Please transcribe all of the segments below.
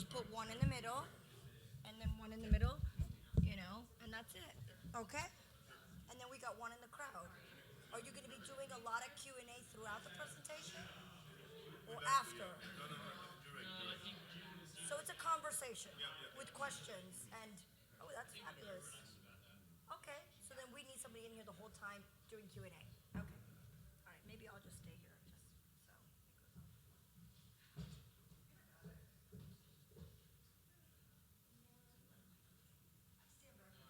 put one in the middle, and then one in the middle, and that's it. Okay? And then we got one in the crowd. Are you going to be doing a lot of Q&A throughout the presentation? Or after? So it's a conversation with questions, and, oh, that's fabulous. Okay, so then we need somebody in here the whole time doing Q&A. Okay. All right, maybe I'll just stay here, just so it goes on.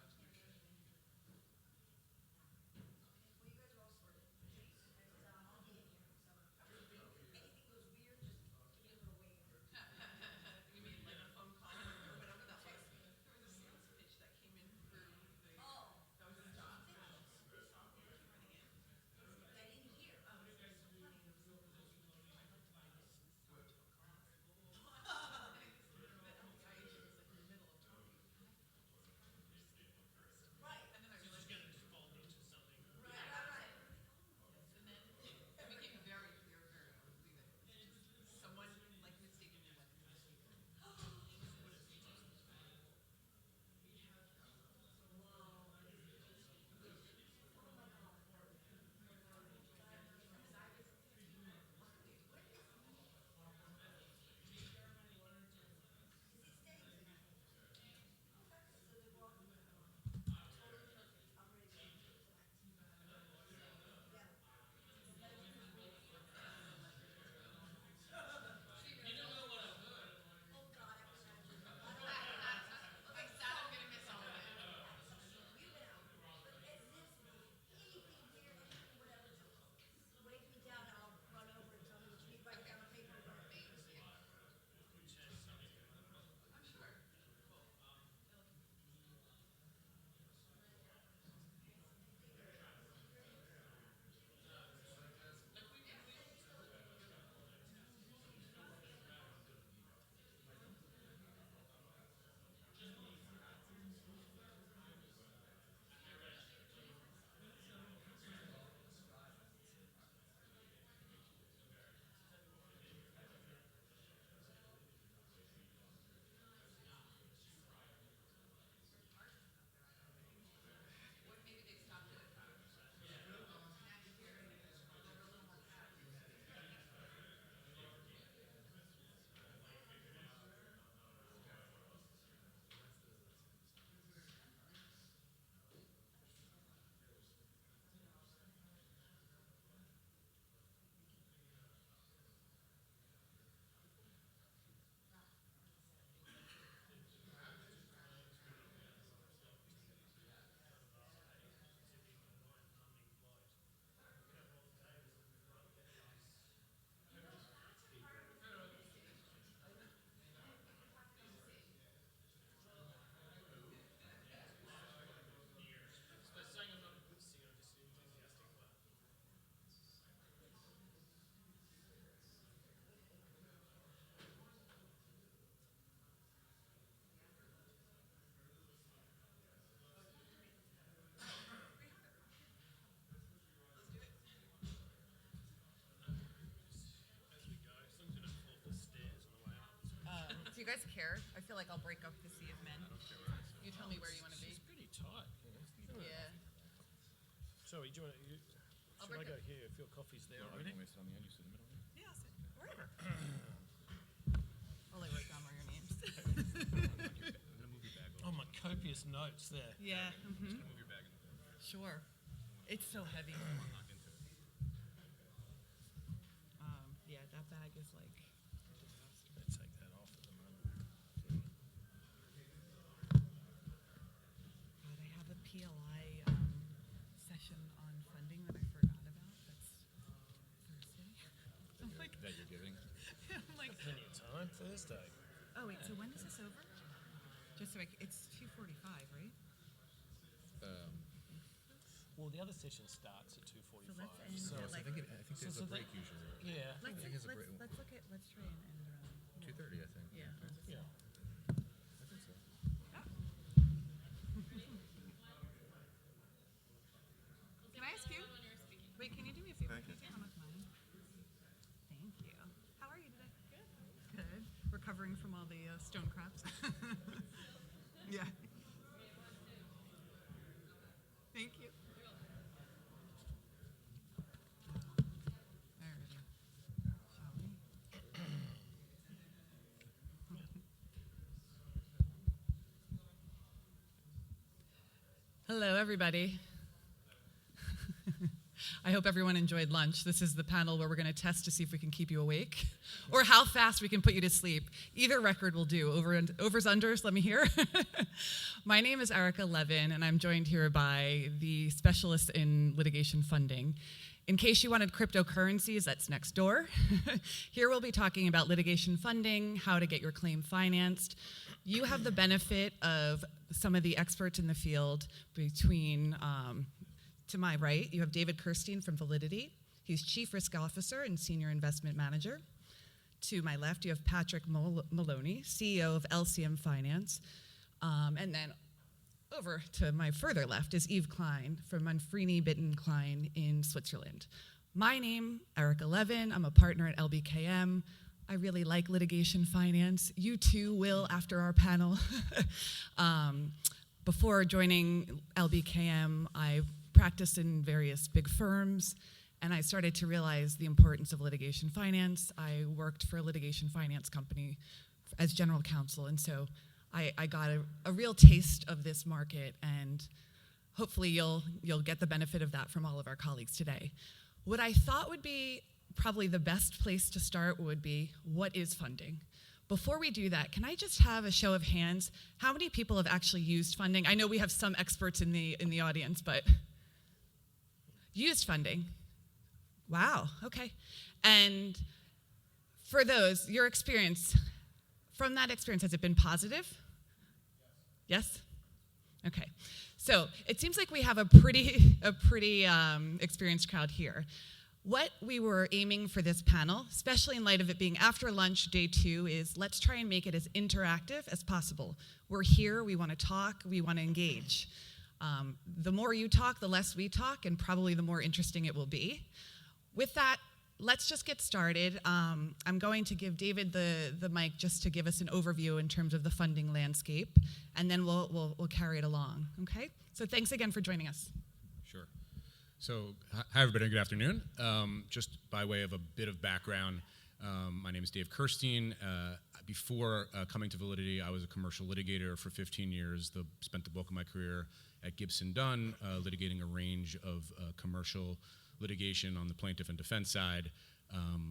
Do you guys care? I feel like I'll break up the sea of men. You tell me where you want to be. It's pretty tight. Yeah. Sorry, do you want to... Should I go here? I feel coffee's there already. Want me to sit on the end? You sit in the middle? Yeah, I'll sit wherever. I'll write down all your names. I'm gonna move your bag over. Oh, my copious notes there. Yeah. Just gonna move your bag into there. Sure. It's so heavy. I'll knock into it. Yeah, that bag is like. Let's take that off at the moment. God, I have a PLI session on funding that I forgot about. That's Thursday. I'm like, That you're giving? I'm like, Plenty of time. Thursday. oh wait, so when is this over? Just so it's 2:45, right? Well, the other session starts at 2:45. So let's end So at I like. think there's so a break usually. yeah. Let's think it's a break. let's try and end around. 2:30, I think. Yeah. I'll just- Yeah. I think so. Can I ask you? Wait, can you do me a favor? Thank Can you. you take one of mine? Thank you. How are you today? Good. Good. Recovering recovering from all the stone crabs. Yeah. Thank you. Alrighty. Shall we? Hello, everybody. I hope everyone enjoyed lunch. This is the panel where we're going to test to see if we can keep you awake or how fast we can put you to sleep. Either record will do. Overs, unders, let me hear. My name is Erika Levin, and I'm joined here by the specialist in litigation funding. In case you wanted cryptocurrencies, that's next door. Here we'll be talking about litigation funding, how to get your claim financed. You have the benefit of some of the experts in the field between to my right, you have David Kerstein from Validity. He's Chief Risk Officer and Senior Investment Manager. To my left, you have Patrick Moloney, CEO of LCM Finance. And then over to my further left is Yves Klein from Monfrini, Bitton, Klein in Switzerland. My name, Erika Levin. I'm a partner at LBKM. I really like litigation finance. You too will after our panel. Before joining LBKM, I practiced in various big firms, and I started to realize the importance of litigation finance. I worked for a litigation finance company as general counsel, and so I got a real taste of this market, and hopefully you'll get the benefit of that from all of our colleagues today. What I thought would be probably the best place to start would be, what is funding? Before we do that, can I just have a show of hands? How many people have actually used funding? I know we have some experts in the audience, but used funding. Wow, okay. And for those, your experience, from that experience, has it been positive? Yes? Okay. So it seems like we have a pretty experienced crowd here. What we were aiming for this panel, especially in light of it being after lunch, day 2, is let's try and make it as interactive as possible. We're here, we want to talk, we want to engage. The more you talk, the less we talk, and probably the more interesting it will be. With that, let's just get started. I'm going to give David the mic just to give us an overview in terms of the funding landscape, and then we'll carry it along, okay? So thanks again for joining us. Sure. So, hi everybody, good afternoon. Just by way of a bit of background, my name is Dave Kerstein. Before coming to Validity, I was a commercial litigator for 15 years, spent the bulk of my career at Gibson Dunn, litigating a range of commercial litigation on the plaintiff and defense side.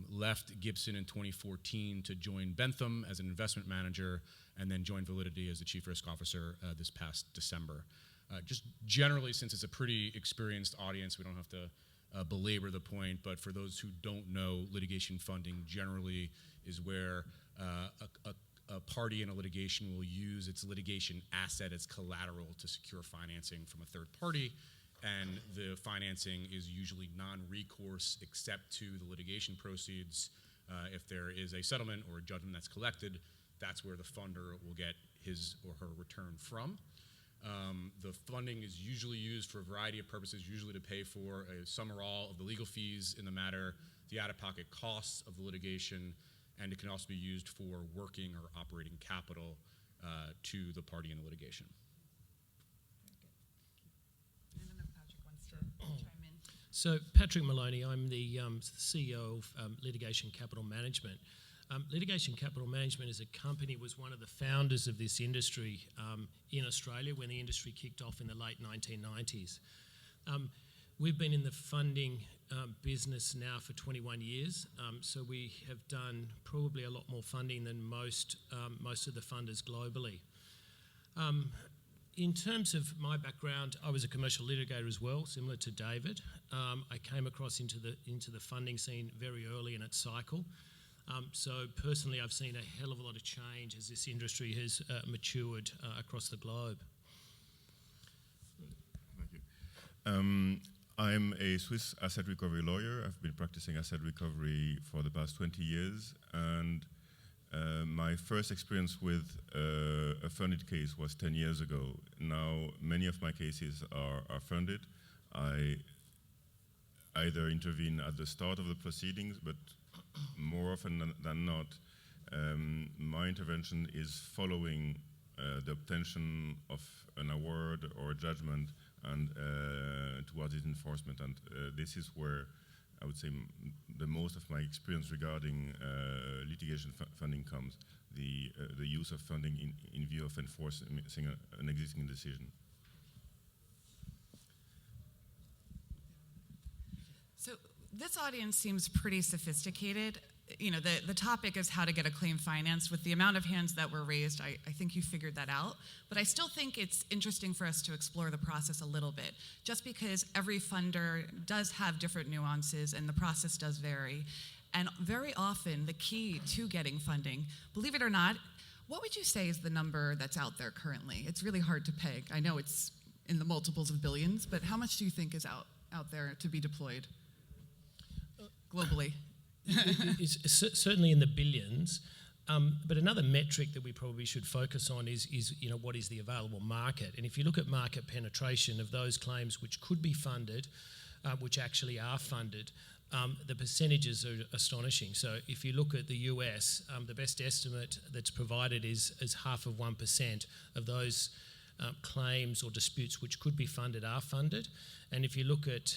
Left Gibson in 2014 to join Bentham as an investment manager, and then joined Validity as the Chief Risk Officer this past December. Just generally, since it's a pretty experienced audience, we don't have to belabor the point, but for those who don't know, litigation funding generally is where a party in a litigation will use its litigation asset as collateral to secure financing from a third party, and the financing is usually non-recourse except to the litigation proceeds. If there is a settlement or a judgment that's collected, that's where the funder will get his or her return from. The funding is usually used for a variety of purposes, usually to pay for some or all of the legal fees in the matter, the out-of-pocket costs of the litigation, and it can also be used for working or operating capital to the party in the litigation. I don't know if Patrick wants to chime in. So Patrick Moloney, I'm the CEO of Litigation Capital Management. Litigation Capital Management as a company was one of the founders of this industry in Australia when the industry kicked off in the late 1990s. We've been in the funding business now for 21 years, so we have done probably a lot more funding than most of the funders globally. In terms of my background, I was a commercial litigator as well, similar to David. I came across into the funding scene very early in its cycle. So personally, I've seen a hell of a lot of change as this industry has matured across the globe. Thank you. I'm a Swiss asset recovery lawyer. I've been practicing asset recovery for the past 20 years, and my first experience with a funded case was 10 years ago. Now, many of my cases are funded. I either intervene at the start of the proceedings, but more often than not, my intervention is following the obtention of an award or a judgment and towards its enforcement. And this is where I would say the most of my experience regarding litigation funding comes, the use of funding in view of enforcing an existing decision. So this audience seems pretty sophisticated. You know, the topic is how to get a claim financed. With the amount of hands that were raised, I think you figured that out. But I still think it's interesting for us to explore the process a little bit, just because every funder does have different nuances and the process does vary. And very often, the key to getting funding, believe it or not, what would you say is the number that's out there currently? It's really hard to peg. I know it's in the multiples of billions, but how much do you think is out there to be deployed globally? It's certainly in the billions, but another metric that we probably should focus on is you know, what is the available market? And if you look at market penetration of those claims which could be funded, which actually are funded, the percentages are astonishing. So if you look at the US, the best estimate that's provided is 0.5% of those claims or disputes which could be funded are funded. And if you look at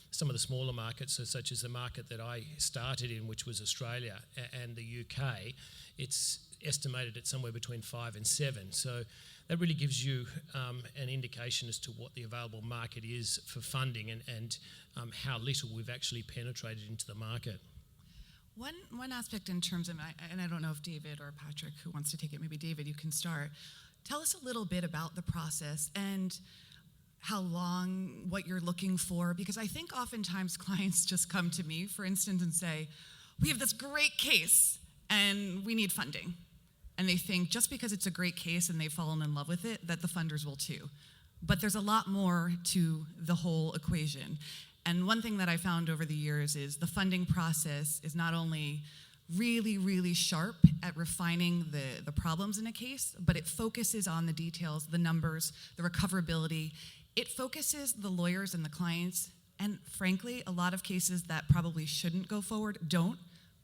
some of the smaller markets, so such as the market that I started in, which was Australia and the UK, it's estimated at somewhere between 5 and 7. So that really gives you an indication as to what the available market is for funding and how little we've actually penetrated into the market. One aspect in terms of, and I don't know if David or Patrick who wants to take it, maybe David, you can start. Tell us a little bit about the process and how long, what you're looking for, because I think oftentimes clients just come to me, for instance, and say, we have this great case and we need funding. And they think just because it's a great case and they've fallen in love with it, that the funders will too. But there's a lot more to the whole equation. And one thing that I found over the years is the funding process is not only really, really sharp at refining the problems in a case, but it focuses on the details, the numbers, the recoverability. It focuses the lawyers and the clients, and frankly, a lot of cases that probably shouldn't go forward don't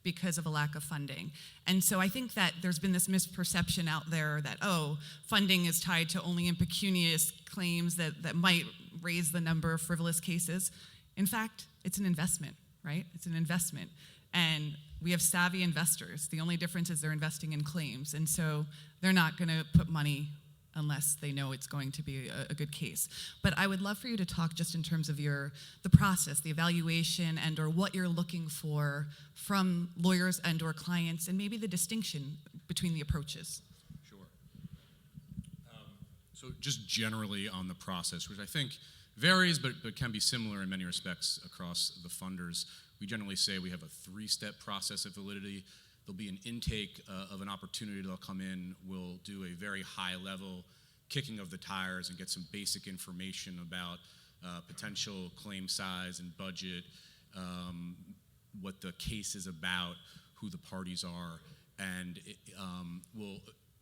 because of a lack of funding. And so I think that there's been this misperception out there that, oh, funding is tied to only impecunious claims that might raise the number of frivolous cases. In fact, it's an investment, right? It's an investment. And we have savvy investors. The only difference is they're investing in claims. And so they're not gonna put money unless they know it's going to be a good case. But I would love for you to talk just in terms of the process, the evaluation, and or what you're looking for from lawyers and or clients, and maybe the distinction between the approaches. Sure. So just generally on the process, which I think varies but can be similar in many respects across the funders, we generally say we have a 3-step process of validity. There'll be an intake of an opportunity. They'll come in. We'll do a very high-level kicking of the tires and get some basic information about potential claim size and budget, what the case is about, who the parties are, and we'll,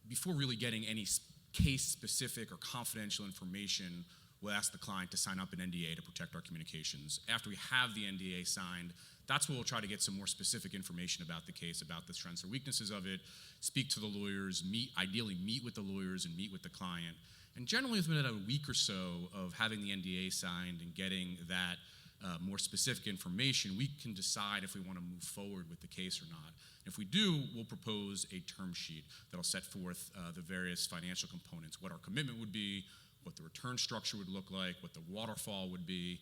before really getting any case-specific or confidential information, we'll ask the client to sign up an NDA to protect our communications. After we have the NDA signed, that's where we'll try to get some more specific information about the case, about the strengths or weaknesses of it, speak to the lawyers, ideally meet with the lawyers and meet with the client. And generally within a week or so of having the NDA signed and getting that more specific information, we can decide if we want to move forward with the case or not. If we do, we'll propose a term sheet that'll set forth the various financial components, what our commitment would be, what the return structure would look like, what the waterfall would be,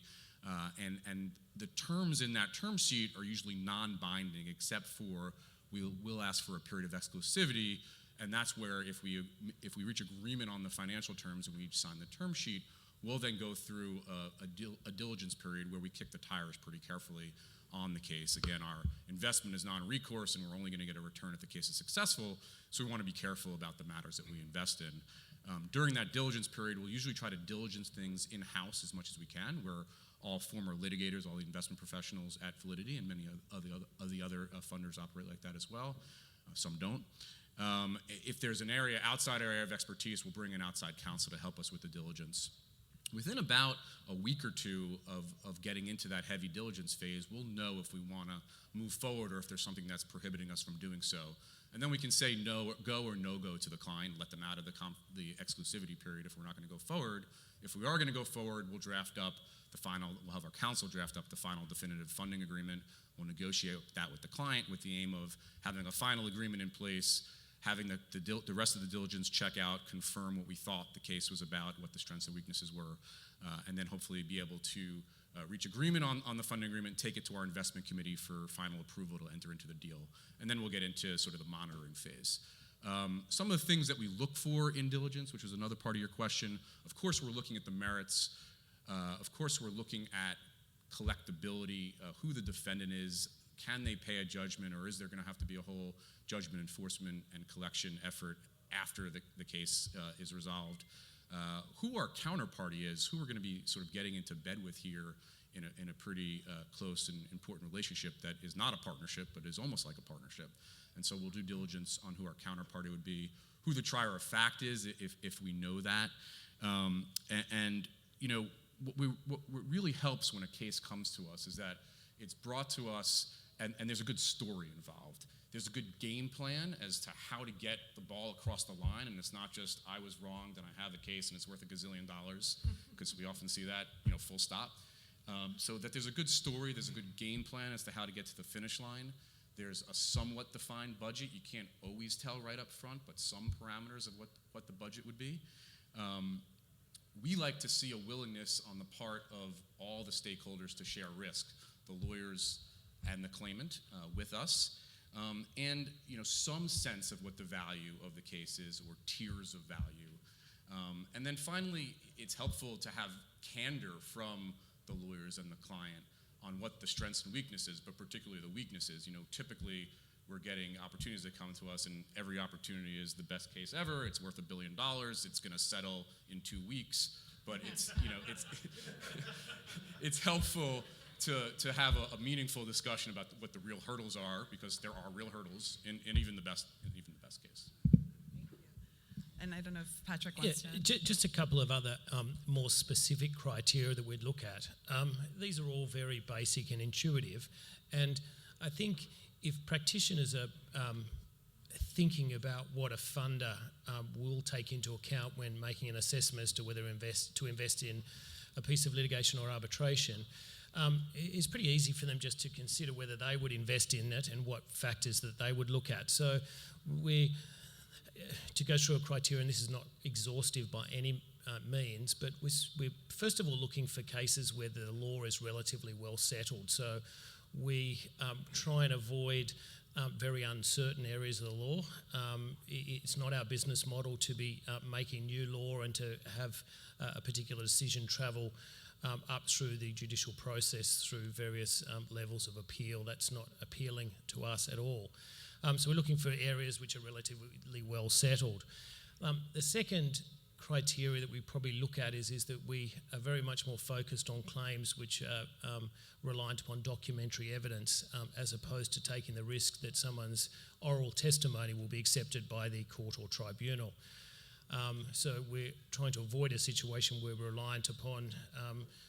and the terms in that term sheet are usually non-binding, except for we'll ask for a period of exclusivity, and that's where if we reach agreement on the financial terms and we each sign the term sheet, we'll then go through a diligence period where we kick the tires pretty carefully on the case. Again, our investment is non-recourse, and we're only going to get a return if the case is successful, so we want to be careful about the matters that we invest in. During that diligence period, we'll usually try to diligence things in-house as much as we can. We're all former litigators, all the investment professionals at Validity, and many of the other funders operate like that as well. Some don't. If there's an outside area of expertise, we'll bring in outside counsel to help us with the diligence. within about a week or two of getting into that heavy diligence phase, we'll know if we want to move forward or if there's something that's prohibiting us from doing so. And then we can say no, go or no go to the client, let them out of the exclusivity period if we're not going to go forward. If we are going to go forward, we'll have our counsel draft up the final definitive funding agreement. We'll negotiate that with the client with the aim of having a final agreement in place, having the rest of the diligence check out, confirm what we thought the case was about, what the strengths and weaknesses were, and then hopefully be able to reach agreement on the funding agreement, take it to our investment committee for final approval to enter into the deal. And then we'll get into sort of the monitoring phase. Some of the things that we look for in diligence, which was another part of your question, of course we're looking at the merits. Of course we're looking at collectability, who the defendant is, can they pay a judgment, or is there going to have to be a whole judgment enforcement and collection effort after the case is resolved? Who our counterparty is, who we're going to be sort of getting into bed with here in a pretty close and important relationship that is not a partnership but is almost like a partnership. And so we'll do diligence on who our counterparty would be, who the trier of fact is if we know that. And you know, what really helps when a case comes to us is that it's brought to us and there's a good story involved. There's a good game plan as to how to get the ball across the line, and it's not just I was wronged and I have the case and it's worth $1 gazillion, because we often see that, you know, full stop. So that there's a good story, there's a good game plan as to how to get to the finish line. There's a somewhat defined budget. You can't always tell right up front, but some parameters of what the budget would be. We like to see a willingness on the part of all the stakeholders to share risk, the lawyers and the claimant with us, and you know, some sense of what the value of the case is, or tiers of value. And then finally, it's helpful to have candor from the lawyers and the client on what the strengths and weaknesses, but particularly the weaknesses. You know, typically we're getting opportunities that come to us, and every opportunity is the best case ever. It's worth $1 billion. It's going to settle in 2 weeks. But it's, you know, it's helpful to have a meaningful discussion about what the real hurdles are, because there are real hurdles in even the best case. And I don't know if Patrick wants to. Just a couple of other more specific criteria that we'd look at. These are all very basic and intuitive, and I think if practitioners are thinking about what a funder will take into account when making an assessment as to whether to invest in a piece of litigation or arbitration, it's pretty easy for them just to consider whether they would invest in it and what factors that they would look at. So to go through a criteria, and this is not exhaustive by any means, but we're first of all looking for cases where the law is relatively well settled. So we try and avoid very uncertain areas of the law. It's not our business model to be making new law and to have a particular decision travel up through the judicial process through various levels of appeal. That's not appealing to us at all. So we're looking for areas which are relatively well settled. The second criteria that we probably look at is that we are very much more focused on claims which are reliant upon documentary evidence, as opposed to taking the risk that someone's oral testimony will be accepted by the court or tribunal. So we're trying to avoid a situation where we're reliant upon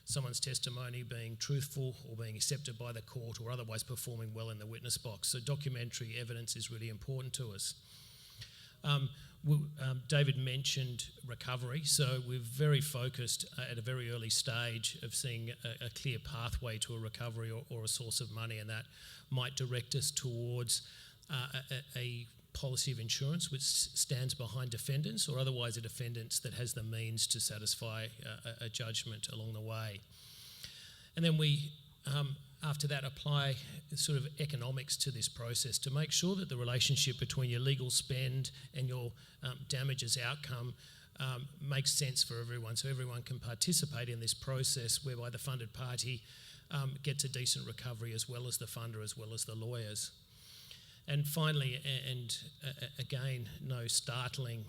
someone's testimony being truthful or being accepted by the court or otherwise performing well in the witness box. So documentary evidence is really important to us. David mentioned recovery, so we're very focused at a very early stage of seeing a clear pathway to a recovery or a source of money, and that might direct us towards a policy of insurance which stands behind defendants, or otherwise a defendant that has the means to satisfy a judgment along the way. And then we, after that, apply sort of economics to this process to make sure that the relationship between your legal spend and your damages outcome makes sense for everyone, so everyone can participate in this process whereby the funded party gets a decent recovery, as well as the funder, as well as the lawyers. And finally, and again, no startling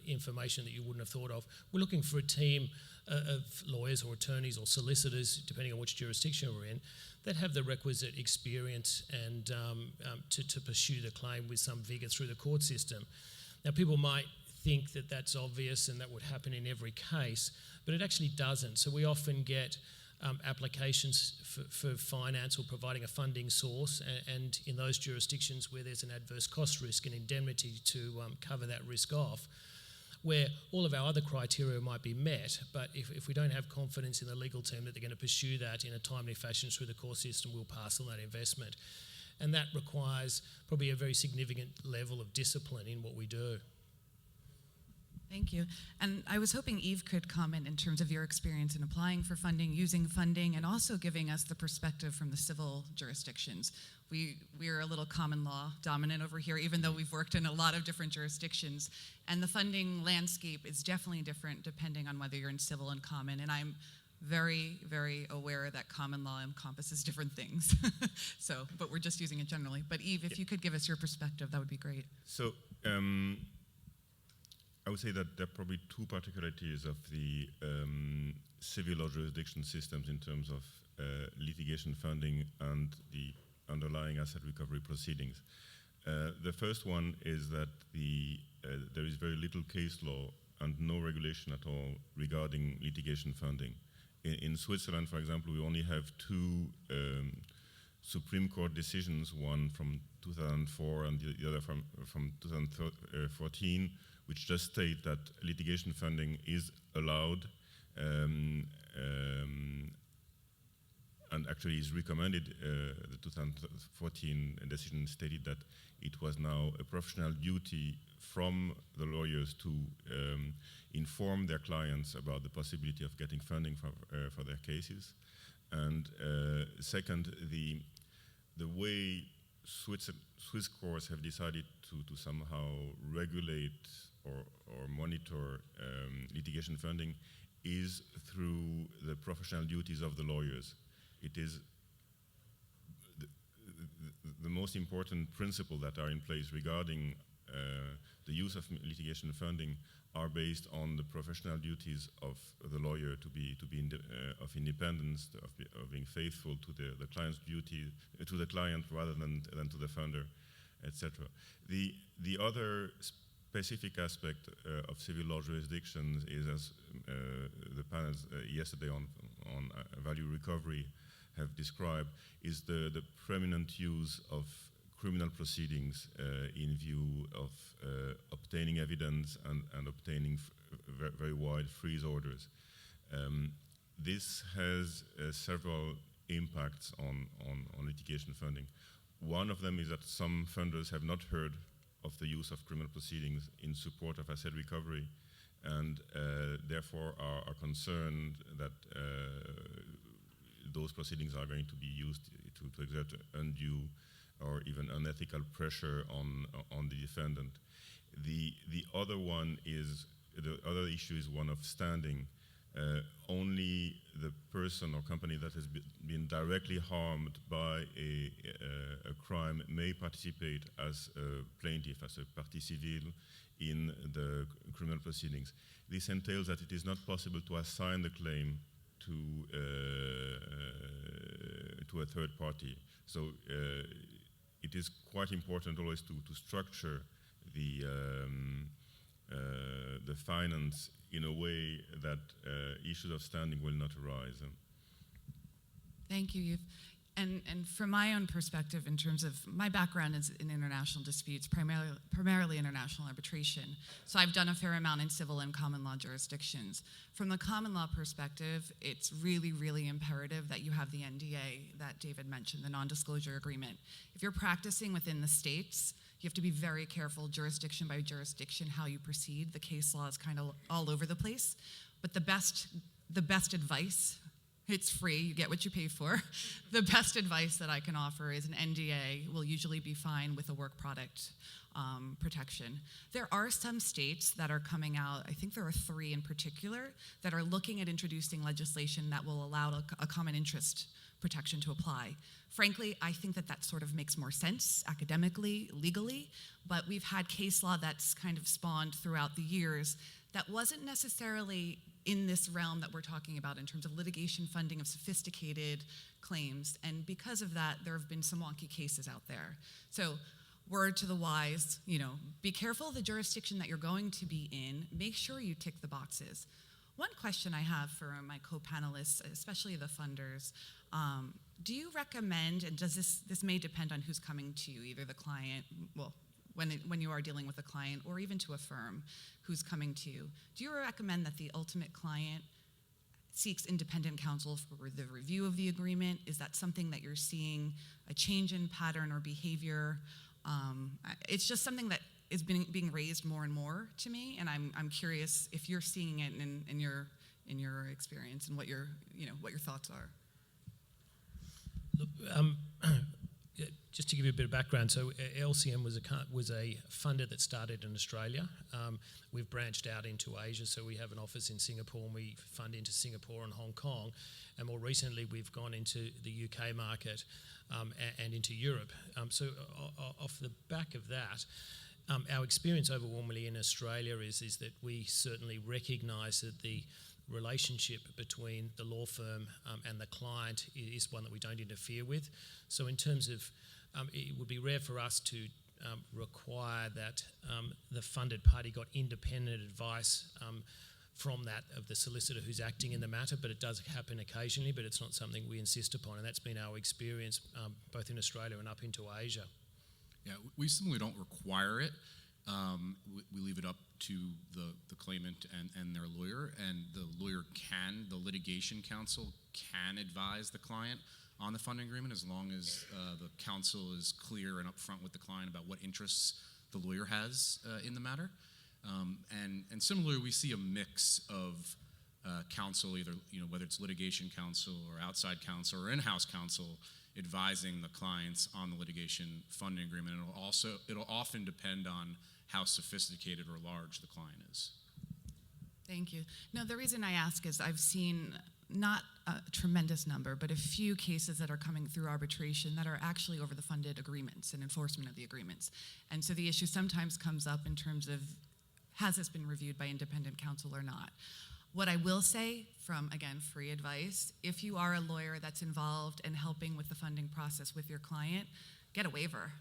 information that you wouldn't have thought of, we're looking for a team of lawyers or attorneys or solicitors, depending on which jurisdiction we're in, that have the requisite experience and to pursue the claim with some vigour through the court system. Now, people might think that that's obvious and that would happen in every case, but it actually doesn't. So we often get applications for finance or providing a funding source, and in those jurisdictions where there's an adverse cost risk and indemnity to cover that risk off, where all of our other criteria might be met, but if we don't have confidence in the legal team that they're going to pursue that in a timely fashion through the court system, we'll pass on that investment. And that requires probably a very significant level of discipline in what we do. Thank you. And I was hoping Yves could comment in terms of your experience in applying for funding, using funding, and also giving us the perspective from the civil jurisdictions. We're a little common law dominant over here, even though we've worked in a lot of different jurisdictions. And the funding landscape is definitely different depending on whether you're in civil and common. And I'm very, very aware that common law encompasses different things. But we're just using it generally. But Yves, if you could give us your perspective, that would be great. So, I would say that there are probably two particularities of the civil law jurisdiction systems in terms of litigation funding and the underlying asset recovery proceedings. The first one is that there is very little case law and no regulation at all regarding litigation funding. In Switzerland, for example, we only have two Supreme Court decisions, one from 2004 and the other from 2014, which just state that litigation funding is allowed and actually is recommended. The 2014 decision stated that it was now a professional duty from the lawyers to inform their clients about the possibility of getting funding for their cases. And second, the way Swiss courts have decided to somehow regulate or monitor litigation funding is through the professional duties of the lawyers. It is the most important principle that are in place regarding the use of litigation funding are based on the professional duties of the lawyer to be of independence, of being faithful to the client's duty, to the client rather than to the funder, etc. The other specific aspect of civil law jurisdictions is, as the panels yesterday on value recovery have described, is the preeminent use of criminal proceedings in view of obtaining evidence and obtaining very wide freeze orders. This has several impacts on litigation funding. One of them is that some funders have not heard of the use of criminal proceedings in support of asset recovery, and therefore are concerned that those proceedings are going to be used to exert undue or even unethical pressure on the defendant. The other issue is one of standing. Only the person or company that has been directly harmed by a crime may participate as a plaintiff, as a partie civile in the criminal proceedings. This entails that it is not possible to assign the claim to a third party. So it is quite important always to structure the finance in a way that issues of standing will not arise. Thank you, Yves. And from my own perspective, in terms of my background is in international disputes, primarily international arbitration. So I've done a fair amount in civil and common law jurisdictions. From the common law perspective, it's really, really imperative that you have the NDA that David mentioned, the non-disclosure agreement. If you're practicing within the states, you have to be very careful, jurisdiction by jurisdiction, how you proceed. The case law is kind of all over the place. But the best advice, it's free, you get what you pay for. The best advice that I can offer is an NDA will usually be fine with a work product protection. There are some states that are coming out, I think there are 3 in particular, that are looking at introducing legislation that will allow a common interest protection to apply. Frankly, I think that sort of makes more sense academically, legally, but we've had case law that's kind of spawned throughout the years that wasn't necessarily in this realm that we're talking about in terms of litigation funding of sophisticated claims. And because of that, there have been some wonky cases out there. So word to the wise, be careful of the jurisdiction that you're going to be in. Make sure you tick the boxes. One question I have for my co-panelists, especially the funders, do you recommend, and does this may depend on who's coming to you, either the client, when you are dealing with a client, or even to a firm who's coming to you, do you recommend that the ultimate client seeks independent counsel for the review of the agreement? Is that something that you're seeing a change in pattern or behavior? It's just something that is being raised more and more to me, and I'm curious if you're seeing it in your experience and what your thoughts are. Look, just to give you a bit of background, so LCM was a funder that started in Australia. We've branched out into Asia, so we have an office in Singapore, and we fund into Singapore and Hong Kong. And more recently, we've gone into the UK market and into Europe. So off the back of that, our experience overwhelmingly in Australia is that we certainly recognise that the relationship between the law firm and the client is one that we don't interfere with. So in terms of, it would be rare for us to require that the funded party got independent advice from that of the solicitor who's acting in the matter, but it does happen occasionally, but it's not something we insist upon, and that's been our experience both in Australia and up into Asia. Yeah, we similarly don't require it. We leave it up to the claimant and their lawyer, and the litigation counsel can advise the client on the funding agreement as long as the counsel is clear and upfront with the client about what interests the lawyer has in the matter. And similarly, we see a mix of counsel, either whether it's litigation counsel or outside counsel or in-house counsel, advising the clients on the litigation funding agreement. It'll often depend on how sophisticated or large the client is. Thank you. No, the reason I ask is I've seen not a tremendous number, but a few cases that are coming through arbitration that are actually over the funded agreements and enforcement of the agreements. And so the issue sometimes comes up in terms of, has this been reviewed by independent counsel or not? What I will say, from, again, free advice, if you are a lawyer that's involved in helping with the funding process with your client, get a waiver,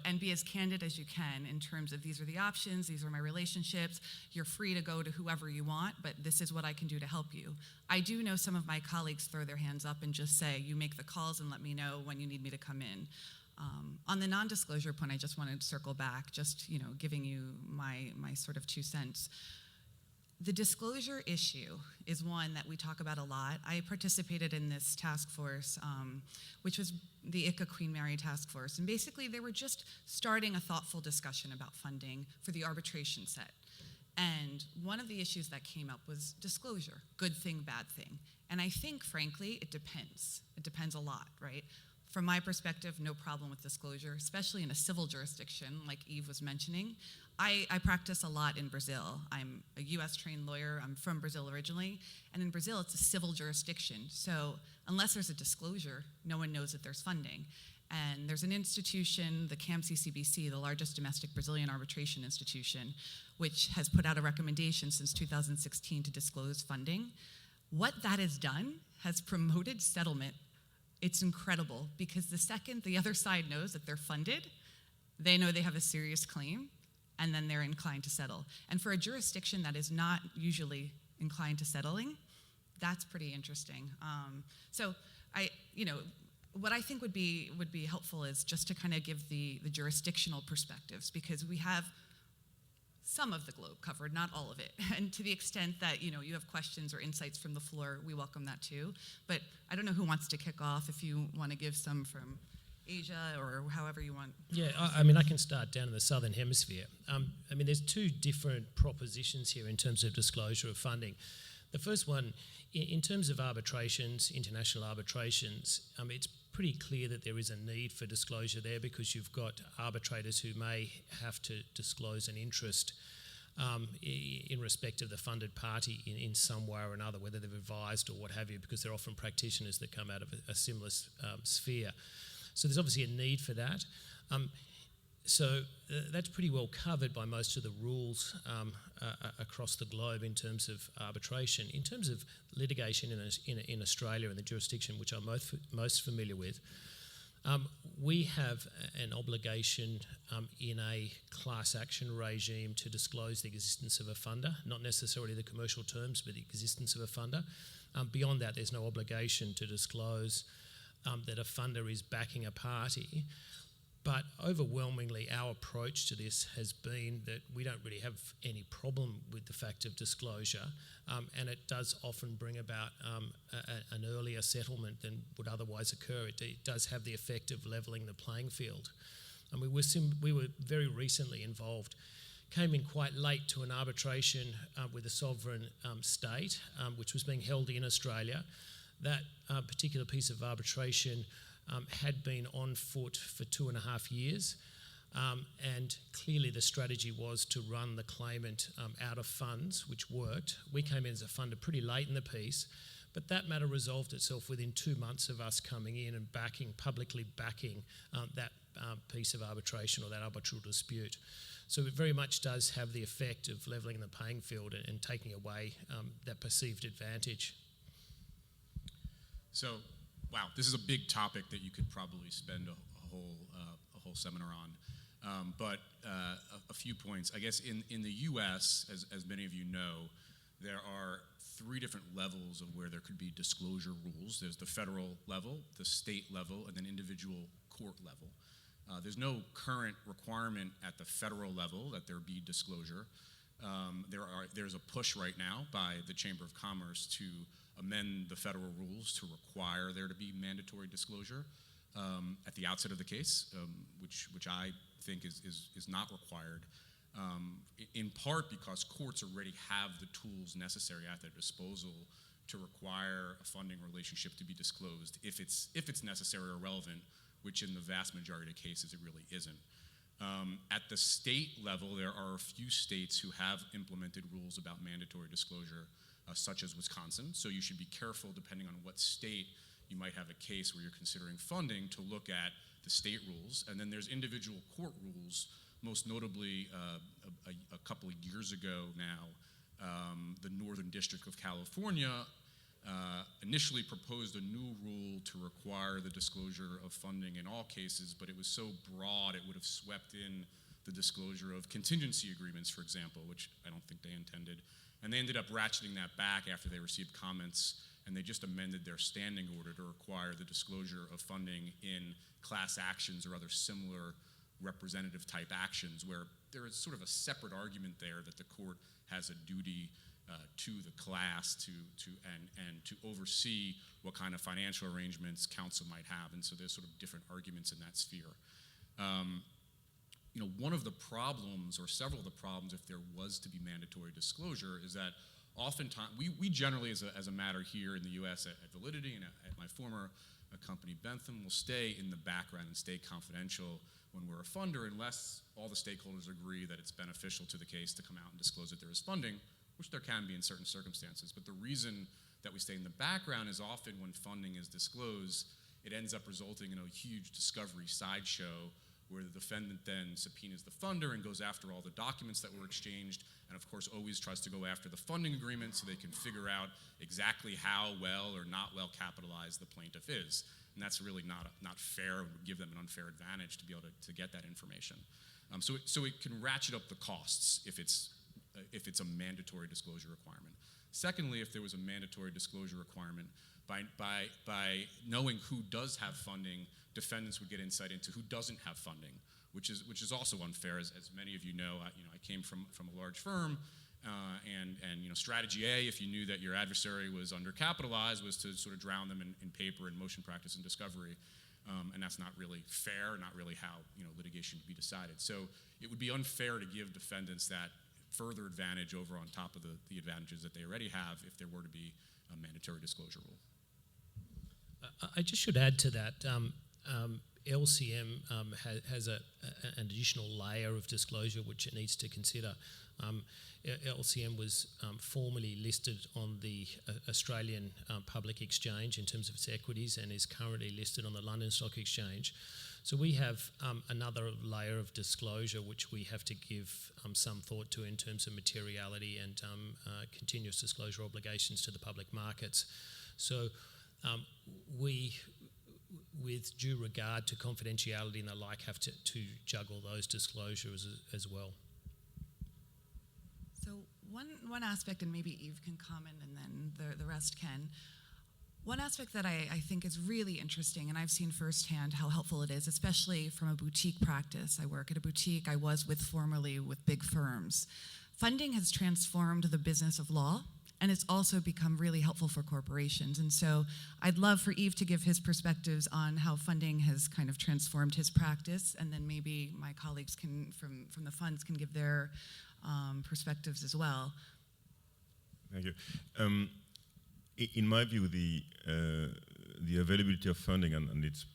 and be as candid as you can in terms of, these are the options, these are my relationships, you're free to go to whoever you want, but this is what I can do to help you. I do know some of my colleagues throw their hands up and just say, you make the calls and let me know when you need me to come in. On the non-disclosure point, I just wanted to circle back, just giving you my sort of 2 cents. The disclosure issue is one that we talk about a lot. I participated in this task force, which was the ICA Queen Mary task force, and basically they were just starting a thoughtful discussion about funding for the arbitration set. And one of the issues that came up was disclosure, good thing, bad thing. And I think, frankly, it depends. It depends a lot, right? From my perspective, no problem with disclosure, especially in a civil jurisdiction, like Yves was mentioning. I practice a lot in Brazil. I'm a US trained lawyer. I'm from Brazil originally. And in Brazil, it's a civil jurisdiction. So unless there's a disclosure, no one knows that there's funding. And there's an institution, the CAMC-CBC, the largest domestic Brazilian arbitration institution, which has put out a recommendation since 2016 to disclose funding. What that has done has promoted settlement. It's incredible, because the second the other side knows that they're funded, they know they have a serious claim, and then they're inclined to settle. And for a jurisdiction that is not usually inclined to settling, that's pretty interesting. So what I think would be helpful is just to kind of give the jurisdictional perspectives, because we have some of the globe covered, not all of it. And to the extent that you have questions or insights from the floor, we welcome that too. But I don't know who wants to kick off, if you want to give some from Asia or however you want. Yeah, I can start down in the Southern Hemisphere. There's 2 different propositions here in terms of disclosure of funding. The first one, in terms of arbitrations, international arbitrations, it's pretty clear that there is a need for disclosure there, because you've got arbitrators who may have to disclose an interest in respect of the funded party in some way or another, whether they've advised or what have you, because they're often practitioners that come out of a similar sphere. So there's obviously a need for that. So that's pretty well covered by most of the rules across the globe in terms of arbitration. In terms of litigation in Australia and the jurisdiction which I'm most familiar with, We have an obligation in a class action regime to disclose the existence of a funder, not necessarily the commercial terms, but the existence of a funder. Beyond that, there's no obligation to disclose that a funder is backing a party. But overwhelmingly, our approach to this has been that we don't really have any problem with the fact of disclosure, and it does often bring about an earlier settlement than would otherwise occur. It does have the effect of levelling the playing field. And we were very recently involved, came in quite late to an arbitration with a sovereign state, which was being held in Australia. That particular piece of arbitration had been on foot for 2.5 years, and clearly the strategy was to run the claimant out of funds, which worked. We came in as a funder pretty late in the piece, but that matter resolved itself within 2 months of us coming in and publicly backing that piece of arbitration or that arbitral dispute. So it very much does have the effect of levelling the playing field and taking away that perceived advantage. So, wow, this is a big topic that you could probably spend a whole seminar on. But a few points. I guess in the U.S., as many of you know, there are 3 different levels of where there could be disclosure rules. There's the federal level, the state level, and then individual court level. There's no current requirement at the federal level that there be disclosure. There's a push right now by the Chamber of Commerce to amend the federal rules to require there to be mandatory disclosure at the outset of the case, which I think is not required, in part because courts already have the tools necessary at their disposal to require a funding relationship to be disclosed if it's necessary or relevant, which in the vast majority of cases it really isn't. At the state level, there are a few states who have implemented rules about mandatory disclosure, such as Wisconsin. So you should be careful, depending on what state you might have a case where you're considering funding, to look at the state rules. And then there's individual court rules, most notably a couple of years ago now, the Northern District of California initially proposed a new rule to require the disclosure of funding in all cases, but it was so broad it would have swept in the disclosure of contingency agreements, for example, which I don't think they intended. And they ended up ratcheting that back after they received comments, and they just amended their standing order to require the disclosure of funding in class actions or other similar representative type actions, where there is sort of a separate argument there that the court has a duty to the class to oversee what kind of financial arrangements counsel might have, and so there's sort of different arguments in that sphere. One of the problems, or several of the problems, if there was to be mandatory disclosure, is that oftentimes we generally, as a matter here in the U.S. at Validity and at my former company Bentham, will stay in the background and stay confidential when we're a funder, unless all the stakeholders agree that it's beneficial to the case to come out and disclose that there is funding, which there can be in certain circumstances. But the reason that we stay in the background is often when funding is disclosed, it ends up resulting in a huge discovery sideshow where the defendant then subpoenas the funder and goes after all the documents that were exchanged, and of course always tries to go after the funding agreement so they can figure out exactly how well or not well capitalized the plaintiff is. And that's really not fair, and would give them an unfair advantage to be able to get that information. So it can ratchet up the costs if it's a mandatory disclosure requirement. Secondly, if there was a mandatory disclosure requirement, by knowing who does have funding, defendants would get insight into who doesn't have funding, which is also unfair. As many of you know, I came from a large firm, and strategy A, if you knew that your adversary was undercapitalized, was to sort of drown them in paper and motion practice and discovery, and that's not really fair, not really how litigation would be decided. So it would be unfair to give defendants that further advantage over on top of the advantages that they already have if there were to be a mandatory disclosure rule. I just should add to that, LCM has an additional layer of disclosure which it needs to consider. LCM was formally listed on the Australian Public Exchange in terms of its equities, and is currently listed on the London Stock Exchange. So we have another layer of disclosure which we have to give some thought to in terms of materiality and continuous disclosure obligations to the public markets. So we with due regard to confidentiality and the like, have to juggle those disclosures as well. So one aspect, and maybe Yves can comment and then the rest can. One aspect that I think is really interesting, and I've seen firsthand how helpful it is, especially from a boutique practice. I work at a boutique. I was formerly with big firms. Funding has transformed the business of law, and it's also become really helpful for corporations. And so I'd love for Yves to give his perspectives on how funding has kind of transformed his practice, and then maybe my colleagues can, from the funds, can give their perspectives as well. Thank you. In my view, the availability of funding and its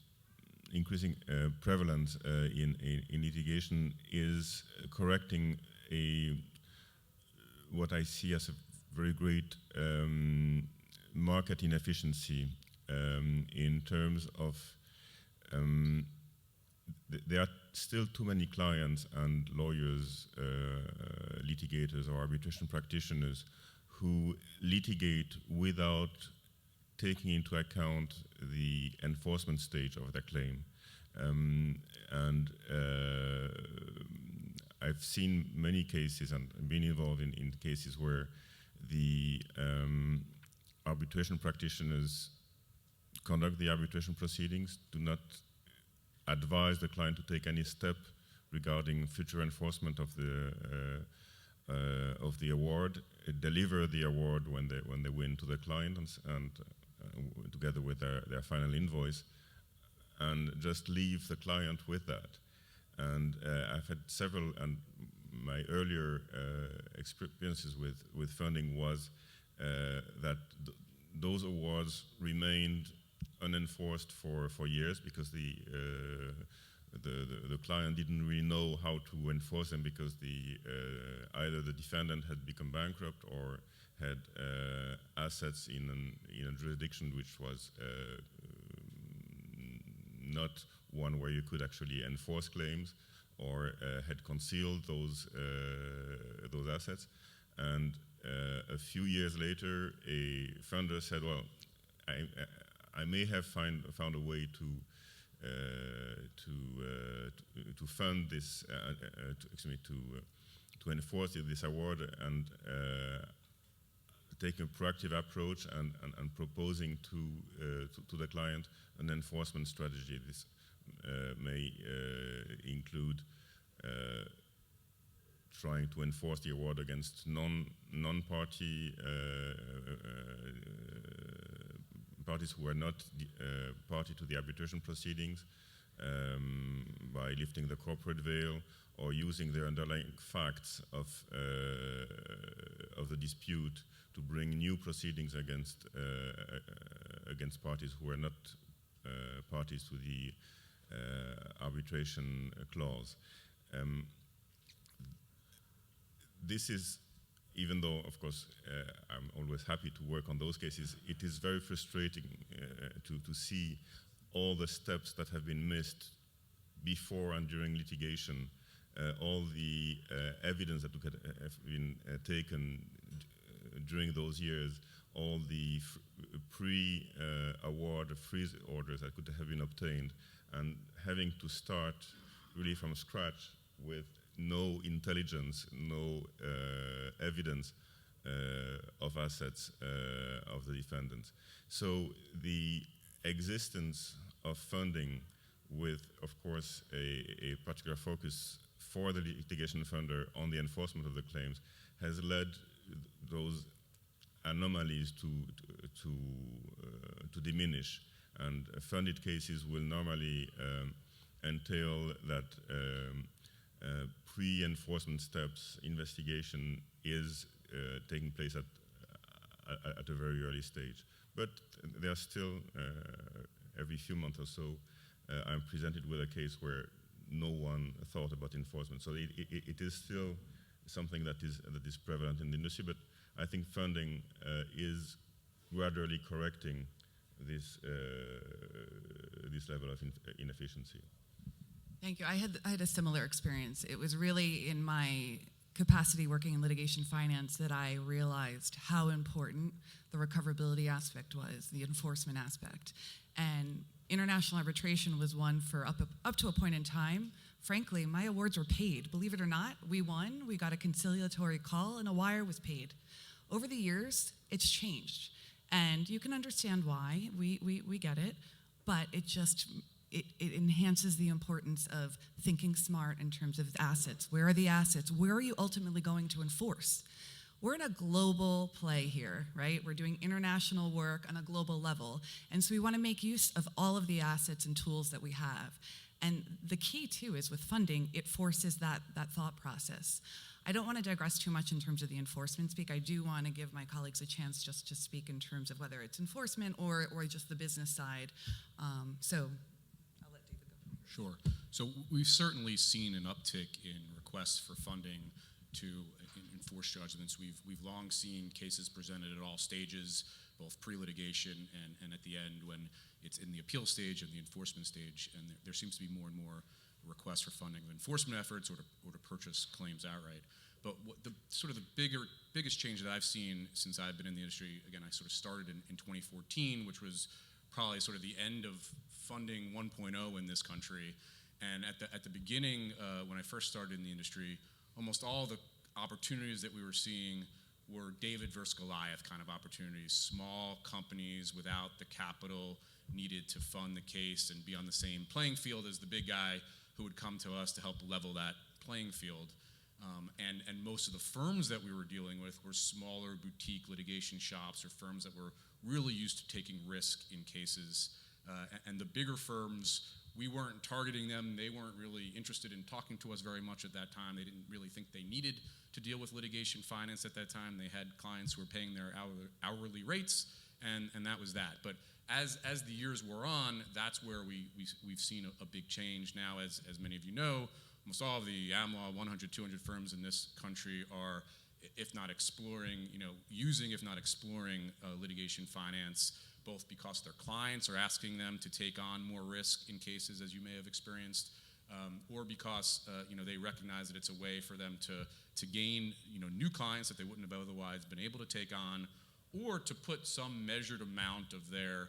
increasing prevalence in litigation is correcting what I see as a very great market inefficiency in terms of there are still too many clients and lawyers, litigators or arbitration practitioners who litigate without taking into account the enforcement stage of their claim. I've seen many cases and been involved in cases where the arbitration practitioners conduct the arbitration proceedings, do not advise the client to take any step regarding future enforcement of the award, deliver the award when they win to the client and together with their final invoice, and just leave the client with that. And I've had several, and my earlier experiences with funding was that those awards remained unenforced for years because the client didn't really know how to enforce them because either the defendant had become bankrupt or had assets in a jurisdiction which was not one where you could actually enforce claims, or had concealed those assets. And a few years later, a funder said, "Well, I may have found a way to fund this, to enforce this award, and taking a proactive approach and proposing to the client an enforcement strategy. This may include trying to enforce the award against non-party parties who are not party to the arbitration proceedings, by lifting the corporate veil or using the underlying facts of the dispute to bring new proceedings against parties who are not parties to the arbitration clause. This is, even though, of course, I'm always happy to work on those cases, it is very frustrating to see all the steps that have been missed before and during litigation, all the evidence that have been taken during those years, all the pre-award freeze orders that could have been obtained, and having to start really from scratch with no intelligence, no evidence of assets of the defendants. So the existence of funding with, of course, a particular focus for the litigation funder on the enforcement of the claims has led those anomalies to diminish. And funded cases will normally entail that pre-enforcement steps, investigation is taking place at a very early stage. But there are still, every few months or so, I'm presented with a case where no one thought about enforcement. So it is still something that is prevalent in the industry, but I think funding is gradually correcting this level of inefficiency. Thank you. I had a similar experience. It was really in my capacity working in litigation finance that I realized how important the recoverability aspect was, the enforcement aspect. And international arbitration was one for up to a point in time. Frankly, my awards were paid. Believe it or not, we won. We got a conciliatory call, and a wire was paid. Over the years, it's changed. And you can understand why. We get it. But it enhances the importance of thinking smart in terms of assets. Where are the assets? Where are you ultimately going to enforce? We're in a global play here, right? We're doing international work on a global level. And so we want to make use of all of the assets and tools that we have. And the key, too, is with funding, it forces that thought process. I don't want to digress too much in terms of the enforcement speak. I do want to give my colleagues a chance just to speak in terms of whether it's enforcement or just the business side. So I'll let David go. Sure. So we've certainly seen an uptick in requests for funding to enforce judgments. We've long seen cases presented at all stages, both pre-litigation and at the end when it's in the appeal stage and the enforcement stage, and there seems to be more and more requests for funding of enforcement efforts or to purchase claims outright. But what the biggest change that I've seen since I've been in the industry, again, I sort of started in 2014, which was probably sort of the end of funding 1.0 in this country. And at the beginning, when I first started in the industry, almost all the opportunities that we were seeing were David versus Goliath kind of opportunities, small companies without the capital needed to fund the case and be on the same playing field as the big guy who would come to us to help level that playing field. And most of the firms that we were dealing with were smaller boutique litigation shops or firms that were really used to taking risk in cases. And the bigger firms, we weren't targeting them. They weren't really interested in talking to us very much at that time. They didn't really think they needed to deal with litigation finance at that time. They had clients who were paying their hourly rates, and that was that. But as the years wore on, that's where we've seen a big change. Now, as many of you know, almost all of the AmLaw 100, 200 firms in this country are, if not exploring, using, if not exploring litigation finance, both because their clients are asking them to take on more risk in cases, as you may have experienced, or because they recognize that it's a way for them to gain new clients that they wouldn't have otherwise been able to take on, or to put some measured amount of their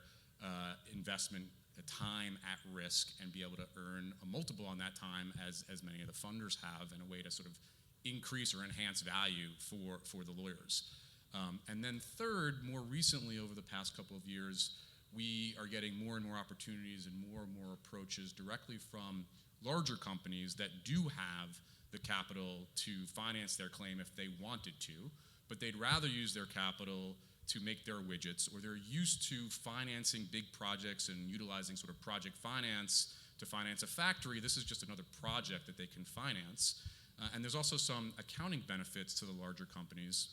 investment time at risk and be able to earn a multiple on that time, as many of the funders have, in a way to sort of increase or enhance value for the lawyers. And then third, more recently over the past couple of years, we are getting more and more opportunities and more approaches directly from larger companies that do have the capital to finance their claim if they wanted to, but they'd rather use their capital to make their widgets, or they're used to financing big projects and utilizing sort of project finance to finance a factory. This is just another project that they can finance. And there's also some accounting benefits to the larger companies.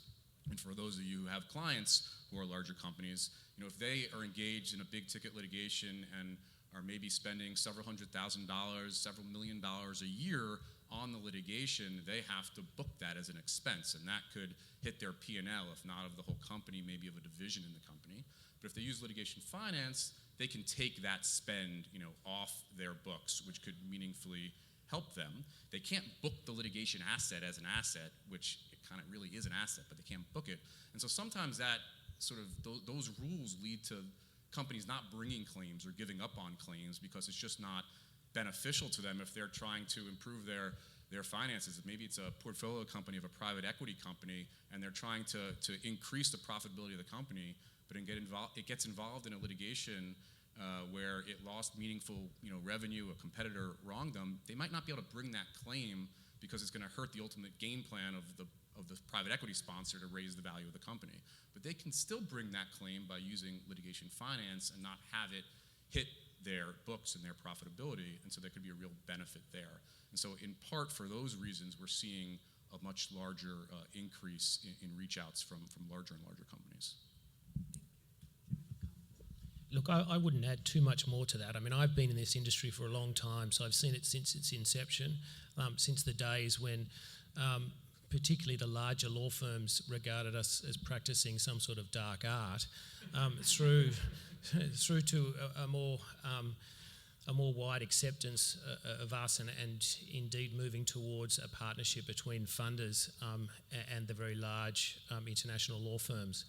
And for those of you who have clients who are larger companies, if they are engaged in a big ticket litigation and are maybe spending several $100,000, several $1 million a year on the litigation, they have to book that as an expense, and that could hit their P&L, if not of the whole company, maybe of a division in the company. But if they use litigation finance, they can take that spend, off their books, which could meaningfully help them. They can't book the litigation asset as an asset, which it kind of really is an asset, but they can't book it. And so sometimes that sort of those rules lead to companies not bringing claims or giving up on claims because it's just not beneficial to them if they're trying to improve their finances. Maybe it's a portfolio company of a private equity company, and they're trying to increase the profitability of the company, but it gets involved in a litigation where it lost meaningful revenue, a competitor wronged them. They might not be able to bring that claim because it's going to hurt the ultimate game plan of the private equity sponsor to raise the value of the company. But they can still bring that claim by using litigation finance and not have it hit their books and their profitability, and so there could be a real benefit there. And so in part for those reasons, we're seeing a much larger increase in reach outs from larger and larger companies. Look, I wouldn't add too much more to that. I mean, I've been in this industry for a long time, so I've seen it since its inception, since the days when particularly the larger law firms regarded us as practicing some sort of dark art, through to a more wide acceptance of us, and indeed moving towards a partnership between funders and the very large international law firms.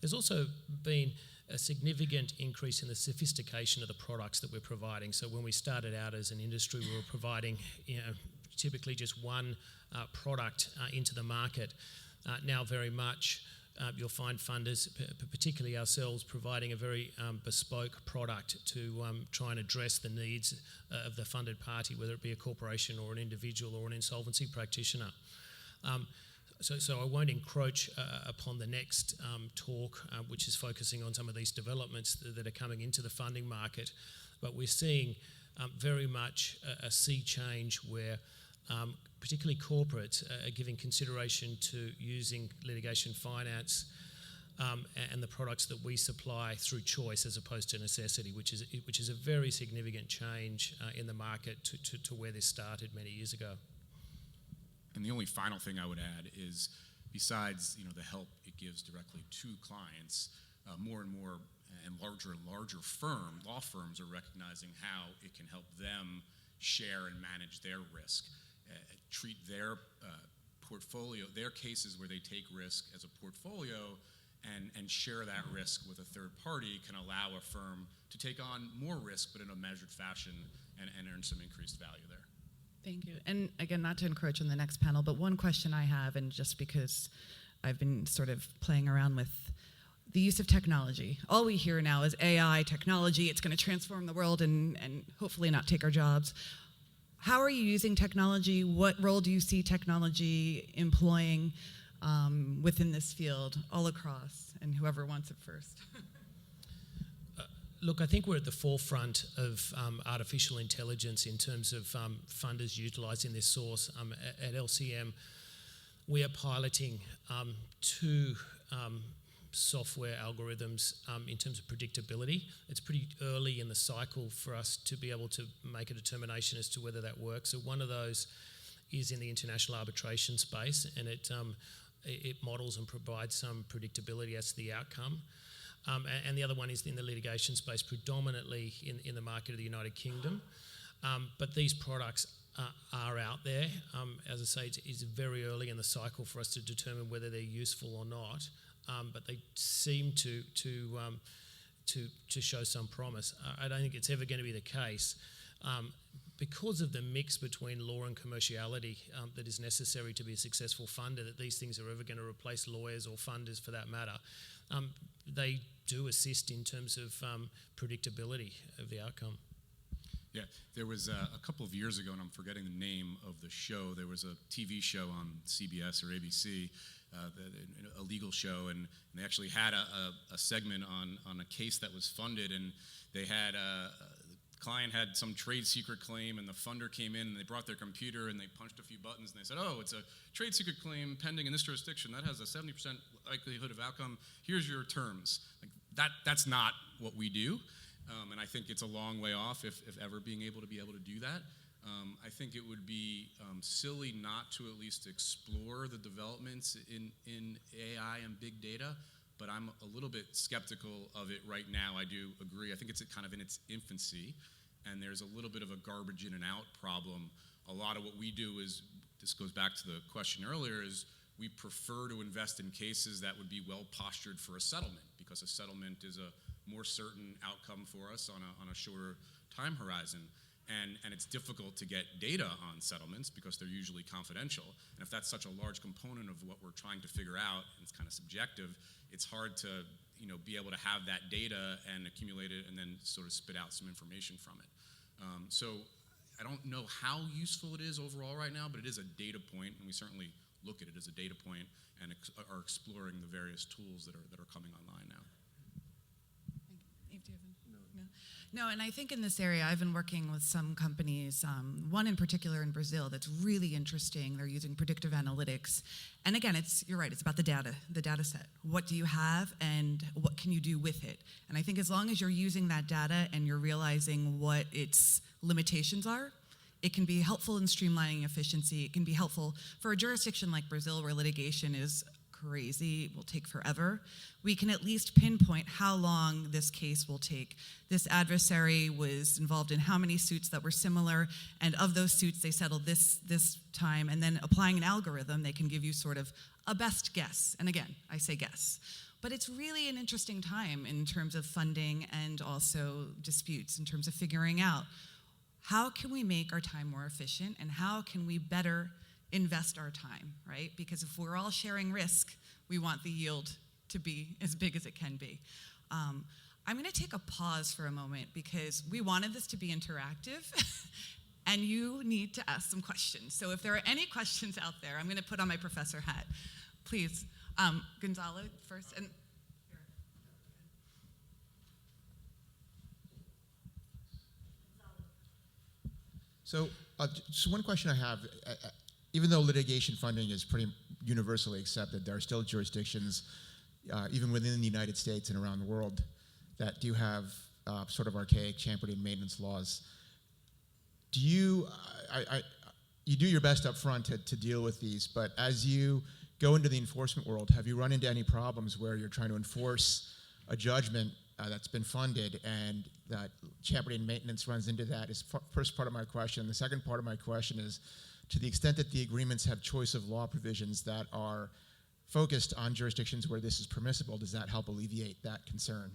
There's also been a significant increase in the sophistication of the products that we're providing. So when we started out as an industry, we were providing typically just one product into the market. Now very much you'll find funders, particularly ourselves, providing a very bespoke product to try and address the needs of the funded party, whether it be a corporation or an individual or an insolvency practitioner. So I won't encroach upon the next talk, which is focusing on some of these developments that are coming into the funding market, but we're seeing very much a sea change where particularly corporates are giving consideration to using litigation finance and the products that we supply through choice as opposed to necessity, which is a very significant change in the market to where this started many years ago. And the only final thing I would add is, besides the help it gives directly to clients, more and more and larger law firms are recognizing how it can help them share and manage their risk, treat their portfolio, their cases where they take risk as a portfolio, and share that risk with a third party can allow a firm to take on more risk but in a measured fashion and earn some increased value there. Thank you. And again, not to encroach on the next panel, but one question I have, and just because I've been sort of playing around with the use of technology. All we hear now is AI, technology, it's going to transform the world and hopefully not take our jobs. How are you using technology? What role do you see technology employing within this field all across? And whoever wants it first. Look, I think we're at the forefront of artificial intelligence in terms of funders utilising this source. At LCM, we are piloting two software algorithms in terms of predictability. It's pretty early in the cycle for us to be able to make a determination as to whether that works. So one of those is in the international arbitration space, and it models and provides some predictability as to the outcome. And the other one is in the litigation space, predominantly in the market of the United Kingdom. But these products are out there. As I say, it's very early in the cycle for us to determine whether they're useful or not. But they seem to show some promise. I don't think it's ever going to be the case. Because of the mix between law and commerciality that is necessary to be a successful funder, that these things are ever going to replace lawyers or funders for that matter, they do assist in terms of predictability of the outcome. Yeah, there was a couple of years ago, and I'm forgetting the name of the show, there was a TV show on CBS or ABC, a legal show, and they actually had a segment on a case that was funded, and they had the client had some trade secret claim, and the funder came in and they brought their computer and they punched a few buttons and they said, oh, it's a trade secret claim pending in this jurisdiction that has a 70% likelihood of outcome. Here's your terms. Like that's not what we do, and I think it's a long way off if ever being able to do that. I think it would be silly not to at least explore the developments in AI and big data, but I'm a little bit skeptical of it right now. I do agree. I think it's kind of in its infancy, and there's a little bit of a garbage in and out problem. A lot of what we do is, this goes back to the question earlier, is we prefer to invest in cases that would be well postured for a settlement, because a settlement is a more certain outcome for us on a shorter time horizon. And it's difficult to get data on settlements because they're usually confidential. And if that's such a large component of what we're trying to figure out, and it's kind of subjective, it's hard to be able to have that data and accumulate it and then sort of spit out some information from it. So I don't know how useful it is overall right now, but it is a data point, and we certainly look at it as a data point and are exploring the various tools that are coming online now. No, and I think in this area, I've been working with some companies, one in particular in Brazil that's really interesting. They're using predictive analytics. And again, you're right, it's about the data set. What do you have and what can you do with it? And I think as long as you're using that data and you're realizing what its limitations are, it can be helpful in streamlining efficiency. It can be helpful for a jurisdiction like Brazil where litigation is crazy, it will take forever. We can at least pinpoint how long this case will take. This adversary was involved in how many suits that were similar, and of those suits they settled this time, and then applying an algorithm, they can give you sort of a best guess. And again, I say guess. But it's really an interesting time in terms of funding and also disputes, in terms of figuring out how can we make our time more efficient and how can we better invest our time, right? Because if we're all sharing risk, we want the yield to be as big as it can be. I'm going to take a pause for a moment because we wanted this to be interactive and you need to ask some questions. So if there are any questions out there, I'm going to put on my professor hat. Please, Gonzalo first. And So one question I have, even though litigation funding is pretty universally accepted, there are still jurisdictions, even within the United States and around the world, that do have sort of archaic champerty and maintenance laws. Do you do your best up front to deal with these, but as you go into the enforcement world, have you run into any problems where you're trying to enforce a judgment that's been funded and that champerty and maintenance runs into that? Is first part of my question. The second part of my question is, to the extent that the agreements have choice of law provisions that are focused on jurisdictions where this is permissible, does that help alleviate that concern?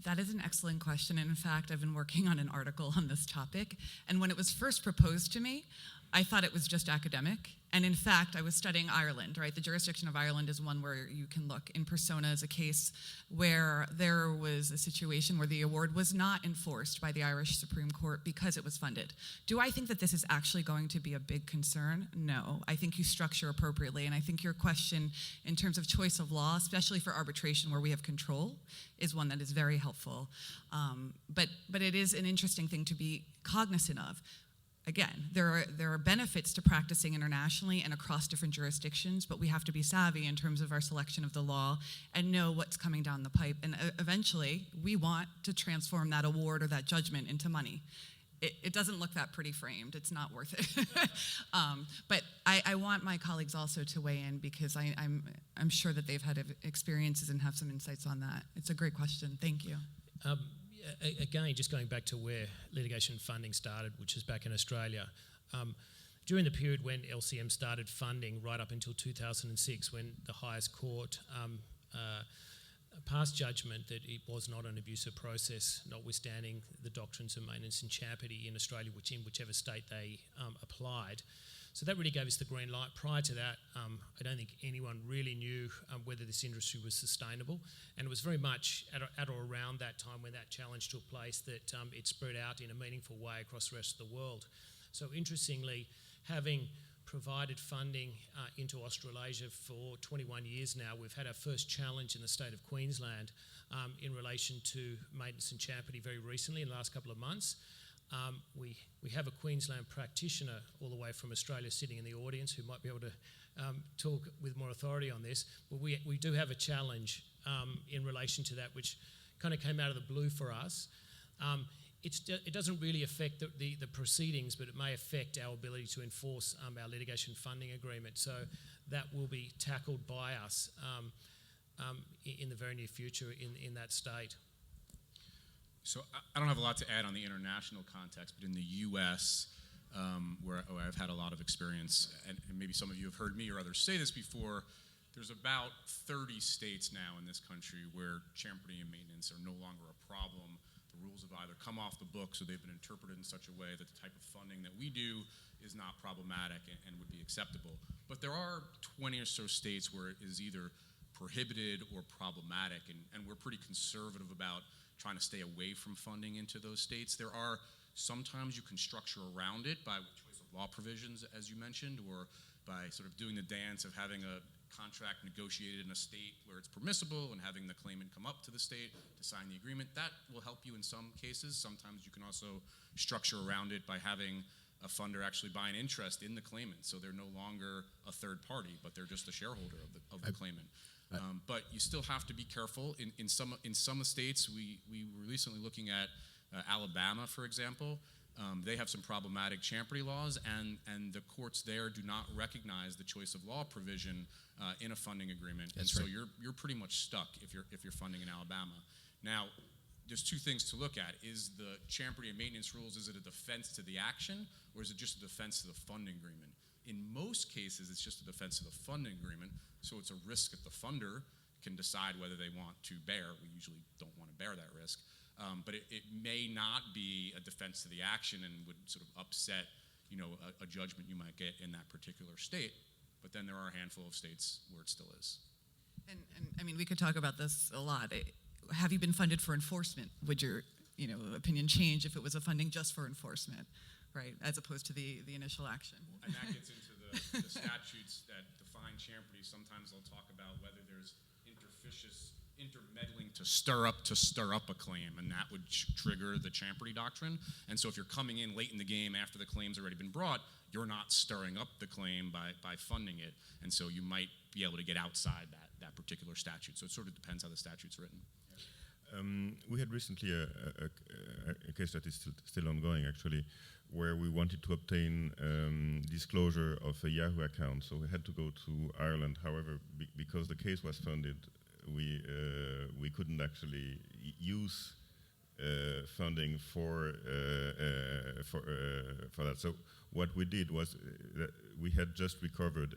that is an excellent question. And in fact, I've been working on an article on this topic. And when it was first proposed to me, I thought it was just academic. And in fact, I was studying Ireland, right? The jurisdiction of Ireland is one where you can look. In Persona is a case where there was a situation where the award was not enforced by the Irish Supreme Court because it was funded. Do I think that this is actually going to be a big concern? No. I think you structure appropriately. And I think your question in terms of choice of law, especially for arbitration where we have control, is one that is very helpful. But it is an interesting thing to be cognizant of. Again, there are benefits to practicing internationally and across different jurisdictions, but we have to be savvy in terms of our selection of the law and know what's coming down the pipe. And eventually, we want to transform that award or that judgment into money. It doesn't look that pretty framed. It's not worth it. But I want my colleagues also to weigh in because I'm sure that they've had experiences and have some insights on that. It's a great question. Thank you. Again, just going back to where litigation funding started, which is back in Australia, during the period when LCM started funding right up until 2006, when the highest court passed judgment that it was not an abusive process, notwithstanding the doctrines of maintenance and champerty in Australia, whichever state they applied. So that really gave us the green light. Prior to that, I don't think anyone really knew whether this industry was sustainable. And it was very much at or around that time when that challenge took place that it spread out in a meaningful way across the rest of the world. So interestingly, having provided funding into Australasia for 21 years now, we've had our first challenge in the state of Queensland in relation to maintenance and champerty very recently in the last couple of months. We have a Queensland practitioner all the way from Australia sitting in the audience who might be able to talk with more authority on this, but we do have a challenge in relation to that which kind of came out of the blue for us. It doesn't really affect the proceedings, but it may affect our ability to enforce our litigation funding agreement, so that will be tackled by us in the very near future in that state. So I don't have a lot to add on the international context, but in the U.S., where I've had a lot of experience, and maybe some of you have heard me or others say this before, there's about 30 states now in this country where champerty and maintenance are no longer a problem. The rules have either come off the books or they've been interpreted in such a way that the type of funding that we do is not problematic and would be acceptable. But there are 20 or so states where it is either prohibited or problematic, and we're pretty conservative about trying to stay away from funding into those states. There are sometimes you can structure around it by choice of law provisions, as you mentioned, or by sort of doing the dance of having a contract negotiated in a state where it's permissible and having the claimant come up to the state to sign the agreement. That will help you in some cases. Sometimes you can also structure around it by having a funder actually buy an interest in the claimant, so they're no longer a third party, but they're just a shareholder of the claimant. But you still have to be careful. In some states, we were recently looking at Alabama, for example. They have some problematic champerty laws, and the courts there do not recognize the choice of law provision in a funding agreement. That's and right. So you're pretty much stuck if you're funding in Alabama. Now, there's two things to look at. Is the champerty and maintenance rules, is it a defense to the action, or is it just a defense to the funding agreement? In most cases, it's just a defense of the funding agreement, so it's a risk if the funder can decide whether they want to bear. We usually don't want to bear that risk. But it may not be a defense to the action and would sort of upset, a judgment you might get in that particular state. But then there are a handful of states where it still is. And I mean, we could talk about this a lot. Have you been funded for enforcement? Would your opinion change if it was a funding just for enforcement, right, as opposed to the initial action? And that gets into the statutes that define champerty. Sometimes they'll talk about whether there's intermeddling to stir up a claim, and that would trigger the champerty doctrine. And so if you're coming in late in the game after the claim's already been brought, you're not stirring up the claim by funding it, and so you might be able to get outside that particular statute. So it sort of depends how the statute's written. We had recently a case that is still ongoing, actually, where we wanted to obtain disclosure of a Yahoo account. So we had to go to Ireland. However, because the case was funded, we couldn't actually use funding for that. So what we did was that we had just recovered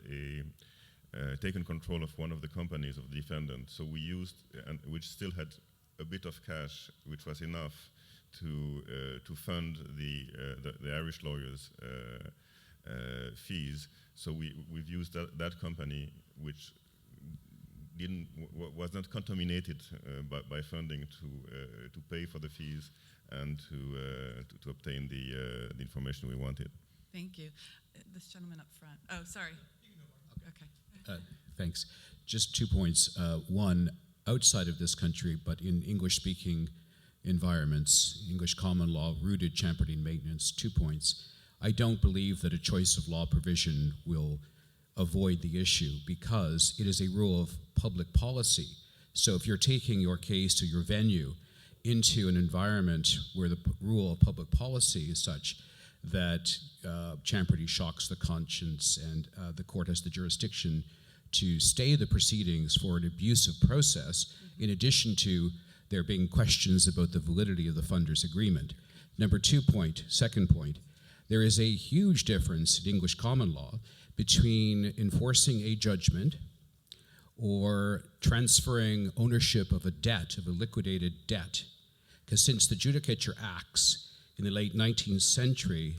taken control of one of the companies of the defendant. So we used, and which still had a bit of cash, which was enough to fund the Irish lawyers' fees. So we've used that company, which was not contaminated by funding to pay for the fees and to obtain the information we wanted. Thank you. This gentleman up front. Oh, sorry. Okay. Thanks. Just 2 points. One, outside of this country, but in English-speaking environments, English common law, rooted champerty maintenance, 2 points. I don't believe that a choice of law provision will avoid the issue because it is a rule of public policy. So if you're taking your case or your venue into an environment where the rule of public policy is such that champerty shocks the conscience and the court has the jurisdiction to stay the proceedings for an abusive process, in addition to there being questions about the validity of the funder's agreement. Second point, there is a huge difference in English common law between enforcing a judgment or transferring ownership of a debt, of a liquidated debt. Because since the Judicature Acts in the late 19th century,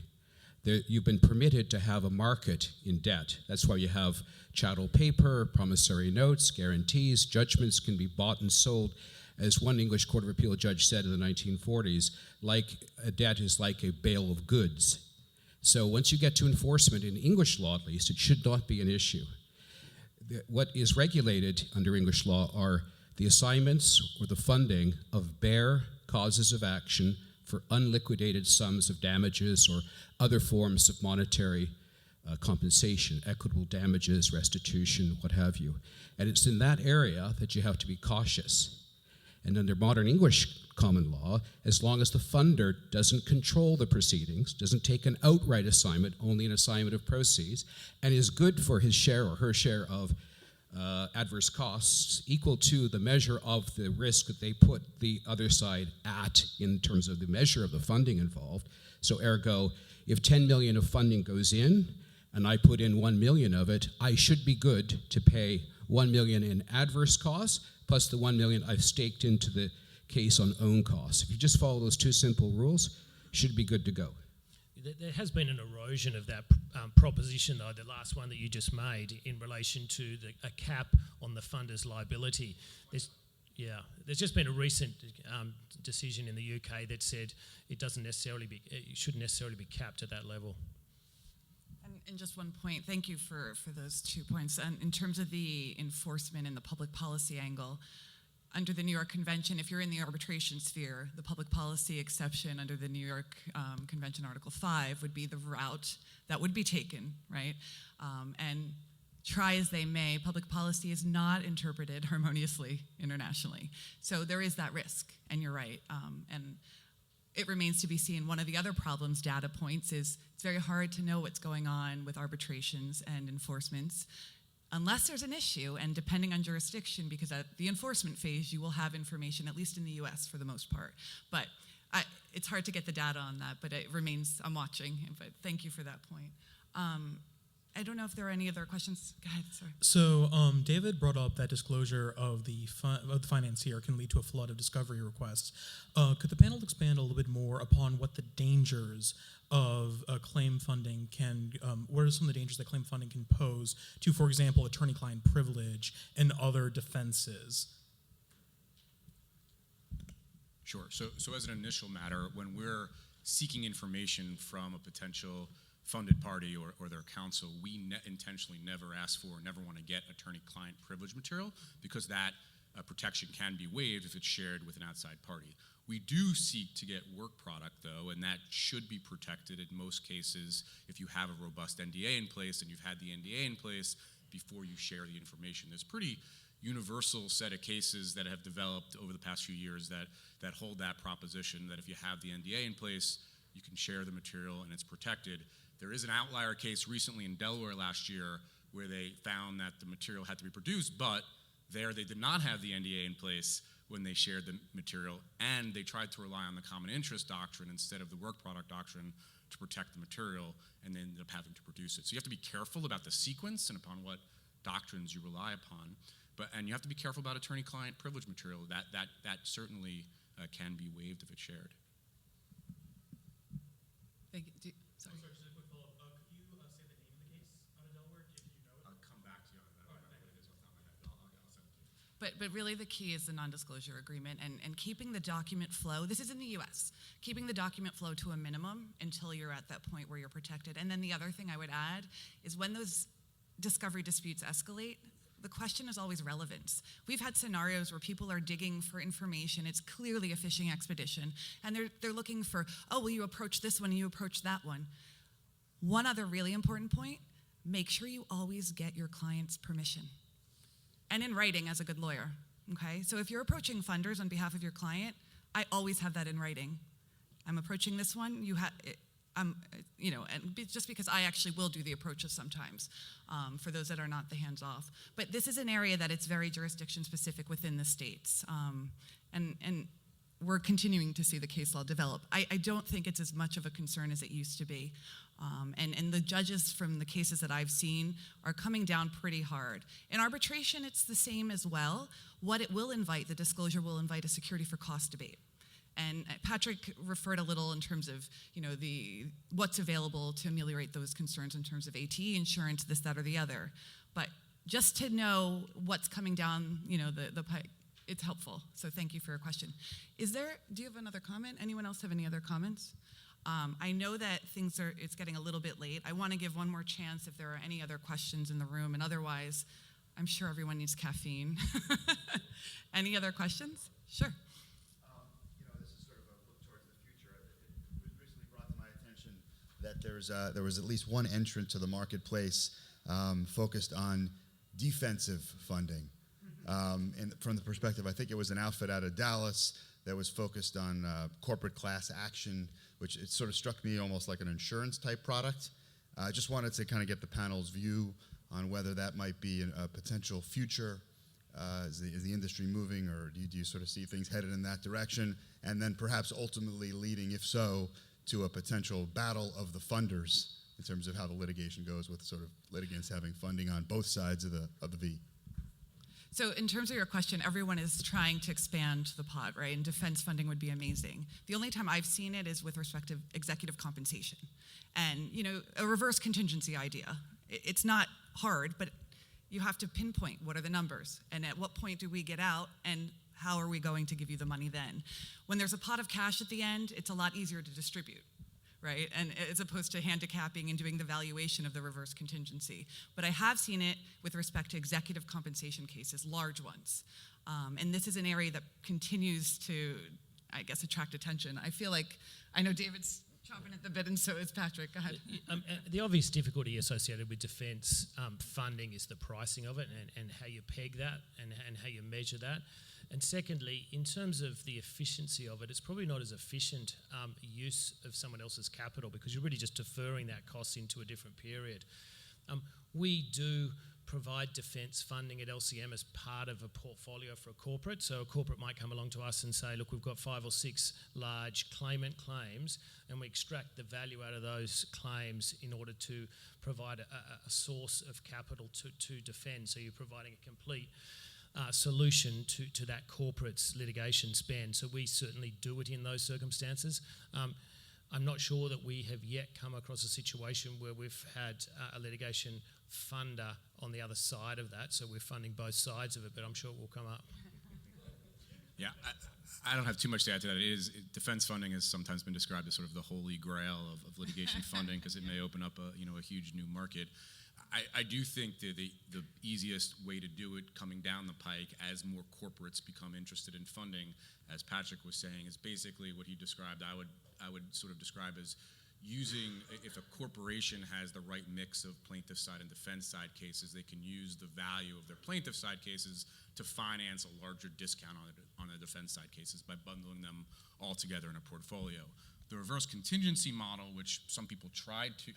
you've been permitted to have a market in debt. That's why you have chattel paper, promissory notes, guarantees, judgments can be bought and sold. As one English Court of Appeal judge said in the 1940s, like a debt is like a bale of goods. So once you get to enforcement, in English law at least, it should not be an issue. What is regulated under English law are the assignments or the funding of bare causes of action for unliquidated sums of damages or other forms of monetary compensation, equitable damages, restitution, what have you. And it's in that area that you have to be cautious. And under modern English common law, as long as the funder doesn't control the proceedings, doesn't take an outright assignment, only an assignment of proceeds, and is good for his share or her share of adverse costs equal to the measure of the risk that they put the other side at in terms of the measure of the funding involved. So ergo, if 10 million of funding goes in and I put in 1 million of it, I should be good to pay 1 million in adverse costs plus the 1 million I've staked into the case on own costs. If you just follow those two simple rules, you should be good to go. There has been an erosion of that proposition, though, the last one that you just made, in relation to a cap on the funder's liability. There's just been a recent decision in the UK that said it shouldn't necessarily be capped at that level. And just one point, thank you for those 2 points. And in terms of the enforcement and the public policy angle, under the New York Convention, if you're in the arbitration sphere, the public policy exception under the New York Convention Article 5 would be the route that would be taken, right? And try as they may, public policy is not interpreted harmoniously internationally. So there is that risk, and you're right. And it remains to be seen. One of the other problems, data points, is it's very hard to know what's going on with arbitrations and enforcements unless there's an issue, and depending on jurisdiction, because at the enforcement phase, you will have information, at least in the US for the most part. But it's hard to get the data on that, but it remains, I'm watching, but thank you for that point. I don't know if there are any other questions. Go ahead, sorry. So David brought up that disclosure of the financier can lead to a flood of discovery requests. Could the panel expand a little bit more upon what the dangers of claim funding can, what are some of the dangers that claim funding can pose to, for example, attorney-client privilege and other defenses? Sure. So as an initial matter, when we're seeking information from a potential funded party or their counsel, we intentionally never ask for or never want to get attorney-client privilege material because that protection can be waived if it's shared with an outside party. We do seek to get work product, though, and that should be protected in most cases if you have a robust NDA in place and you've had the NDA in place before you share the information. There's pretty universal set of cases that have developed over the past few years that hold that proposition that if you have the NDA in place, you can share the material and it's protected. There is an outlier case recently in Delaware last year where they found that the material had to be produced, but there they did not have the NDA in place when they shared the material, and they tried to rely on the common interest doctrine instead of the work product doctrine to protect the material, and they ended up having to produce it. So you have to be careful about the sequence and upon what doctrines you rely upon, and you have to be careful about attorney-client privilege material. That certainly can be waived if it's shared. Thank you. Sorry. Sorry, just a quick follow-up. Could you say the name of the case out of Delaware, if you know it? I'll come back to you on that. I don't know what it is off the top of my head, but I'll send it to you. But really the key is the non-disclosure agreement and keeping the document flow. This is in the US. Keeping the document flow to a minimum until you're at that point where you're protected. And then the other thing I would add is when those discovery disputes escalate, the question is always relevance. We've had scenarios where people are digging for information. It's clearly a fishing expedition. And they're looking for, oh, will you approach this one? You approach that one. One other really important point, make sure you always get your client's permission. And in writing as a good lawyer, okay? So if you're approaching funders on behalf of your client, I always have that in writing. I'm approaching this one, and just because I actually will do the approaches sometimes for those that are not the hands-off. But this is an area that it's very jurisdiction-specific within the states. And we're continuing to see the case law develop. I don't think it's as much of a concern as it used to be. And the judges from the cases that I've seen are coming down pretty hard. In arbitration, it's the same as well. What it will invite, the disclosure will invite a security for cost debate. And Patrick referred a little in terms of, what's available to ameliorate those concerns in terms of ATE insurance, this, that, or the other. But just to know what's coming down, the pike, it's helpful. So thank you for your question. Do you have another comment? Anyone else have any other comments? I know that it's getting a little bit late. I want to give one more chance if there are any other questions in the room, and otherwise, I'm sure everyone needs caffeine. Any other questions? Sure. This is sort of a look towards the future. It was recently brought to my attention that there was at least one entrant to the marketplace focused on defensive funding. And from the perspective, I think it was an outfit out of Dallas that was focused on corporate class action, which it sort of struck me almost like an insurance type product. I just wanted to kind of get the panel's view on whether that might be a potential future. Is the industry moving, or do you sort of see things headed in that direction? And then perhaps ultimately leading, if so, to a potential battle of the funders in terms of how the litigation goes with sort of litigants having funding on both sides of the V. So in terms of your question, everyone is trying to expand the pot, right? And defense funding would be amazing. The only time I've seen it is with respect to executive compensation. And, a reverse contingency idea. It's not hard, but you have to pinpoint what are the numbers and at what point do we get out and how are we going to give you the money then? When there's a pot of cash at the end, it's a lot easier to distribute, right? And as opposed to handicapping and doing the valuation of the reverse contingency. But I have seen it with respect to executive compensation cases, large ones. And this is an area that continues to, I guess, attract attention. I know David's chomping at the bit, and so is Patrick. Go ahead. The obvious difficulty associated with defence funding is the pricing of it and how you peg that and how you measure that. And secondly, in terms of the efficiency of it, it's probably not as efficient use of someone else's capital because you're really just deferring that cost into a different period. We do provide defence funding at LCM as part of a portfolio for a corporate. So a corporate might come along to us and say, look, we've got 5 or 6 large claimant claims, and we extract the value out of those claims in order to provide a source of capital to defend. So you're providing a complete solution to that corporate's litigation spend. So we certainly do it in those circumstances. I'm not sure that we have yet come across a situation where we've had a litigation funder on the other side of that, so we're funding both sides of it, but I'm sure it will come up. Yeah, I don't have too much to add to that. Defense funding has sometimes been described as sort of the holy grail of litigation funding because it may open up a huge new market. I do think that the easiest way to do it coming down the pike as more corporates become interested in funding, as Patrick was saying, is basically what he described. I would sort of describe as using, if a corporation has the right mix of plaintiff side and defense side cases, they can use the value of their plaintiff side cases to finance a larger discount on the defense side cases by bundling them all together in a portfolio. The reverse contingency model, which some people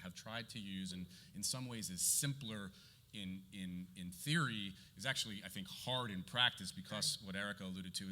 have tried to use, and in some ways is simpler in theory, is actually, I think, hard in practice because what Erika alluded to,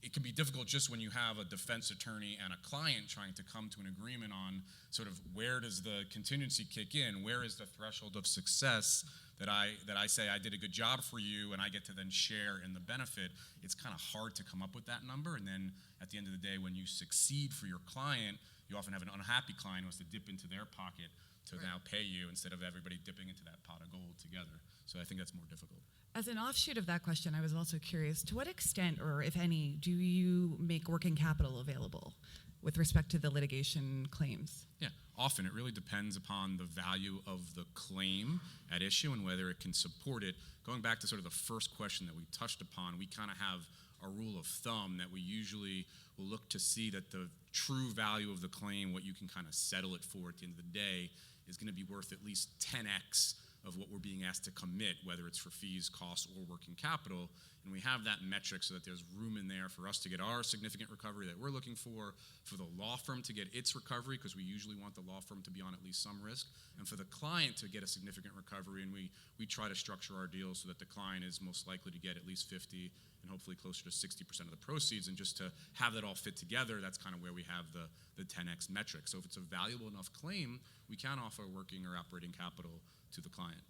it can be difficult just when you have a defense attorney and a client trying to come to an agreement on sort of where does the contingency kick in, where is the threshold of success that I say I did a good job for you and I get to then share in the benefit. It's kind of hard to come up with that number, and then at the end of the day when you succeed for your client, you often have an unhappy client who has to dip into their pocket to now pay you instead of everybody dipping into that pot of gold together. So I think that's more difficult. As an offshoot of that question, I was also curious, to what extent, or if any, do you make working capital available with respect to the litigation claims? Yeah, often. It really depends upon the value of the claim at issue and whether it can support it. Going back to sort of the first question that we touched upon, we kind of have a rule of thumb that we usually will look to see that the true value of the claim, what you can kind of settle it for at the end of the day, is going to be worth at least 10x of what we're being asked to commit, whether it's for fees, costs, or working capital. And we have that metric so that there's room in there for us to get our significant recovery that we're looking for the law firm to get its recovery, because we usually want the law firm to be on at least some risk, and for the client to get a significant recovery. And we try to structure our deals so that the client is most likely to get at least 50 and hopefully closer to 60% of the proceeds. And just to have that all fit together, that's kind of where we have the 10x metric. So if it's a valuable enough claim, we can offer working or operating capital to the client.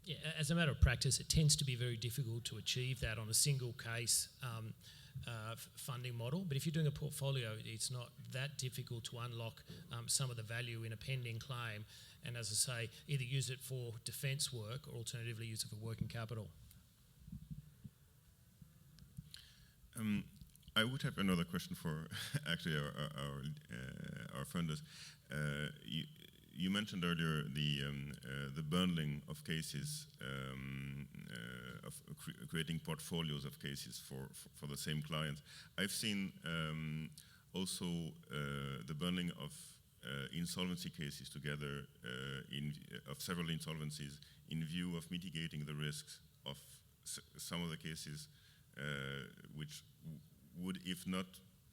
Yeah, as a matter of practice, it tends to be very difficult to achieve that on a single case funding model. But if you're doing a portfolio, it's not that difficult to unlock some of the value in a pending claim. And as I say, either use it for defence work or alternatively use it for working capital. I would have another question for actually our funders. You mentioned earlier the bundling of cases, of creating portfolios of cases for the same clients. I've seen also the bundling of insolvency cases together of several insolvencies in view of mitigating the risks of some of the cases which would, if not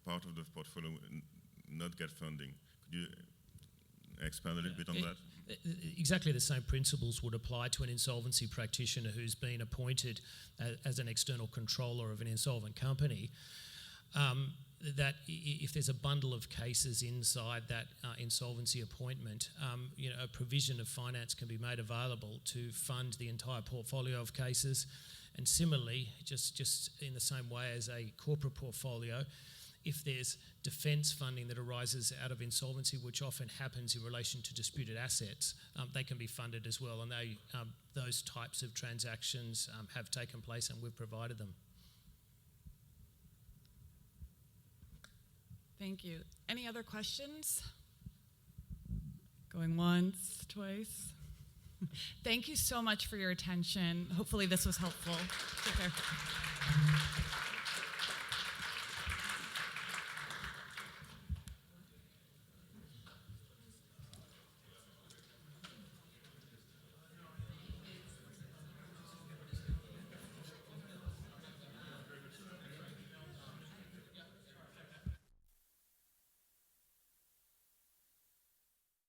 part of the portfolio, not get funding. Could you expand a little bit on that? Exactly the same principles would apply to an insolvency practitioner who's been appointed as an external controller of an insolvent company. That if there's a bundle of cases inside that insolvency appointment, a provision of finance can be made available to fund the entire portfolio of cases. And similarly, just in the same way as a corporate portfolio, if there's defence funding that arises out of insolvency, which often happens in relation to disputed assets, they can be funded as well. And those types of transactions have taken place, and we've provided them. Thank you. Any other questions? Going once, twice. Thank you so much for your attention. Hopefully this was helpful. Take care.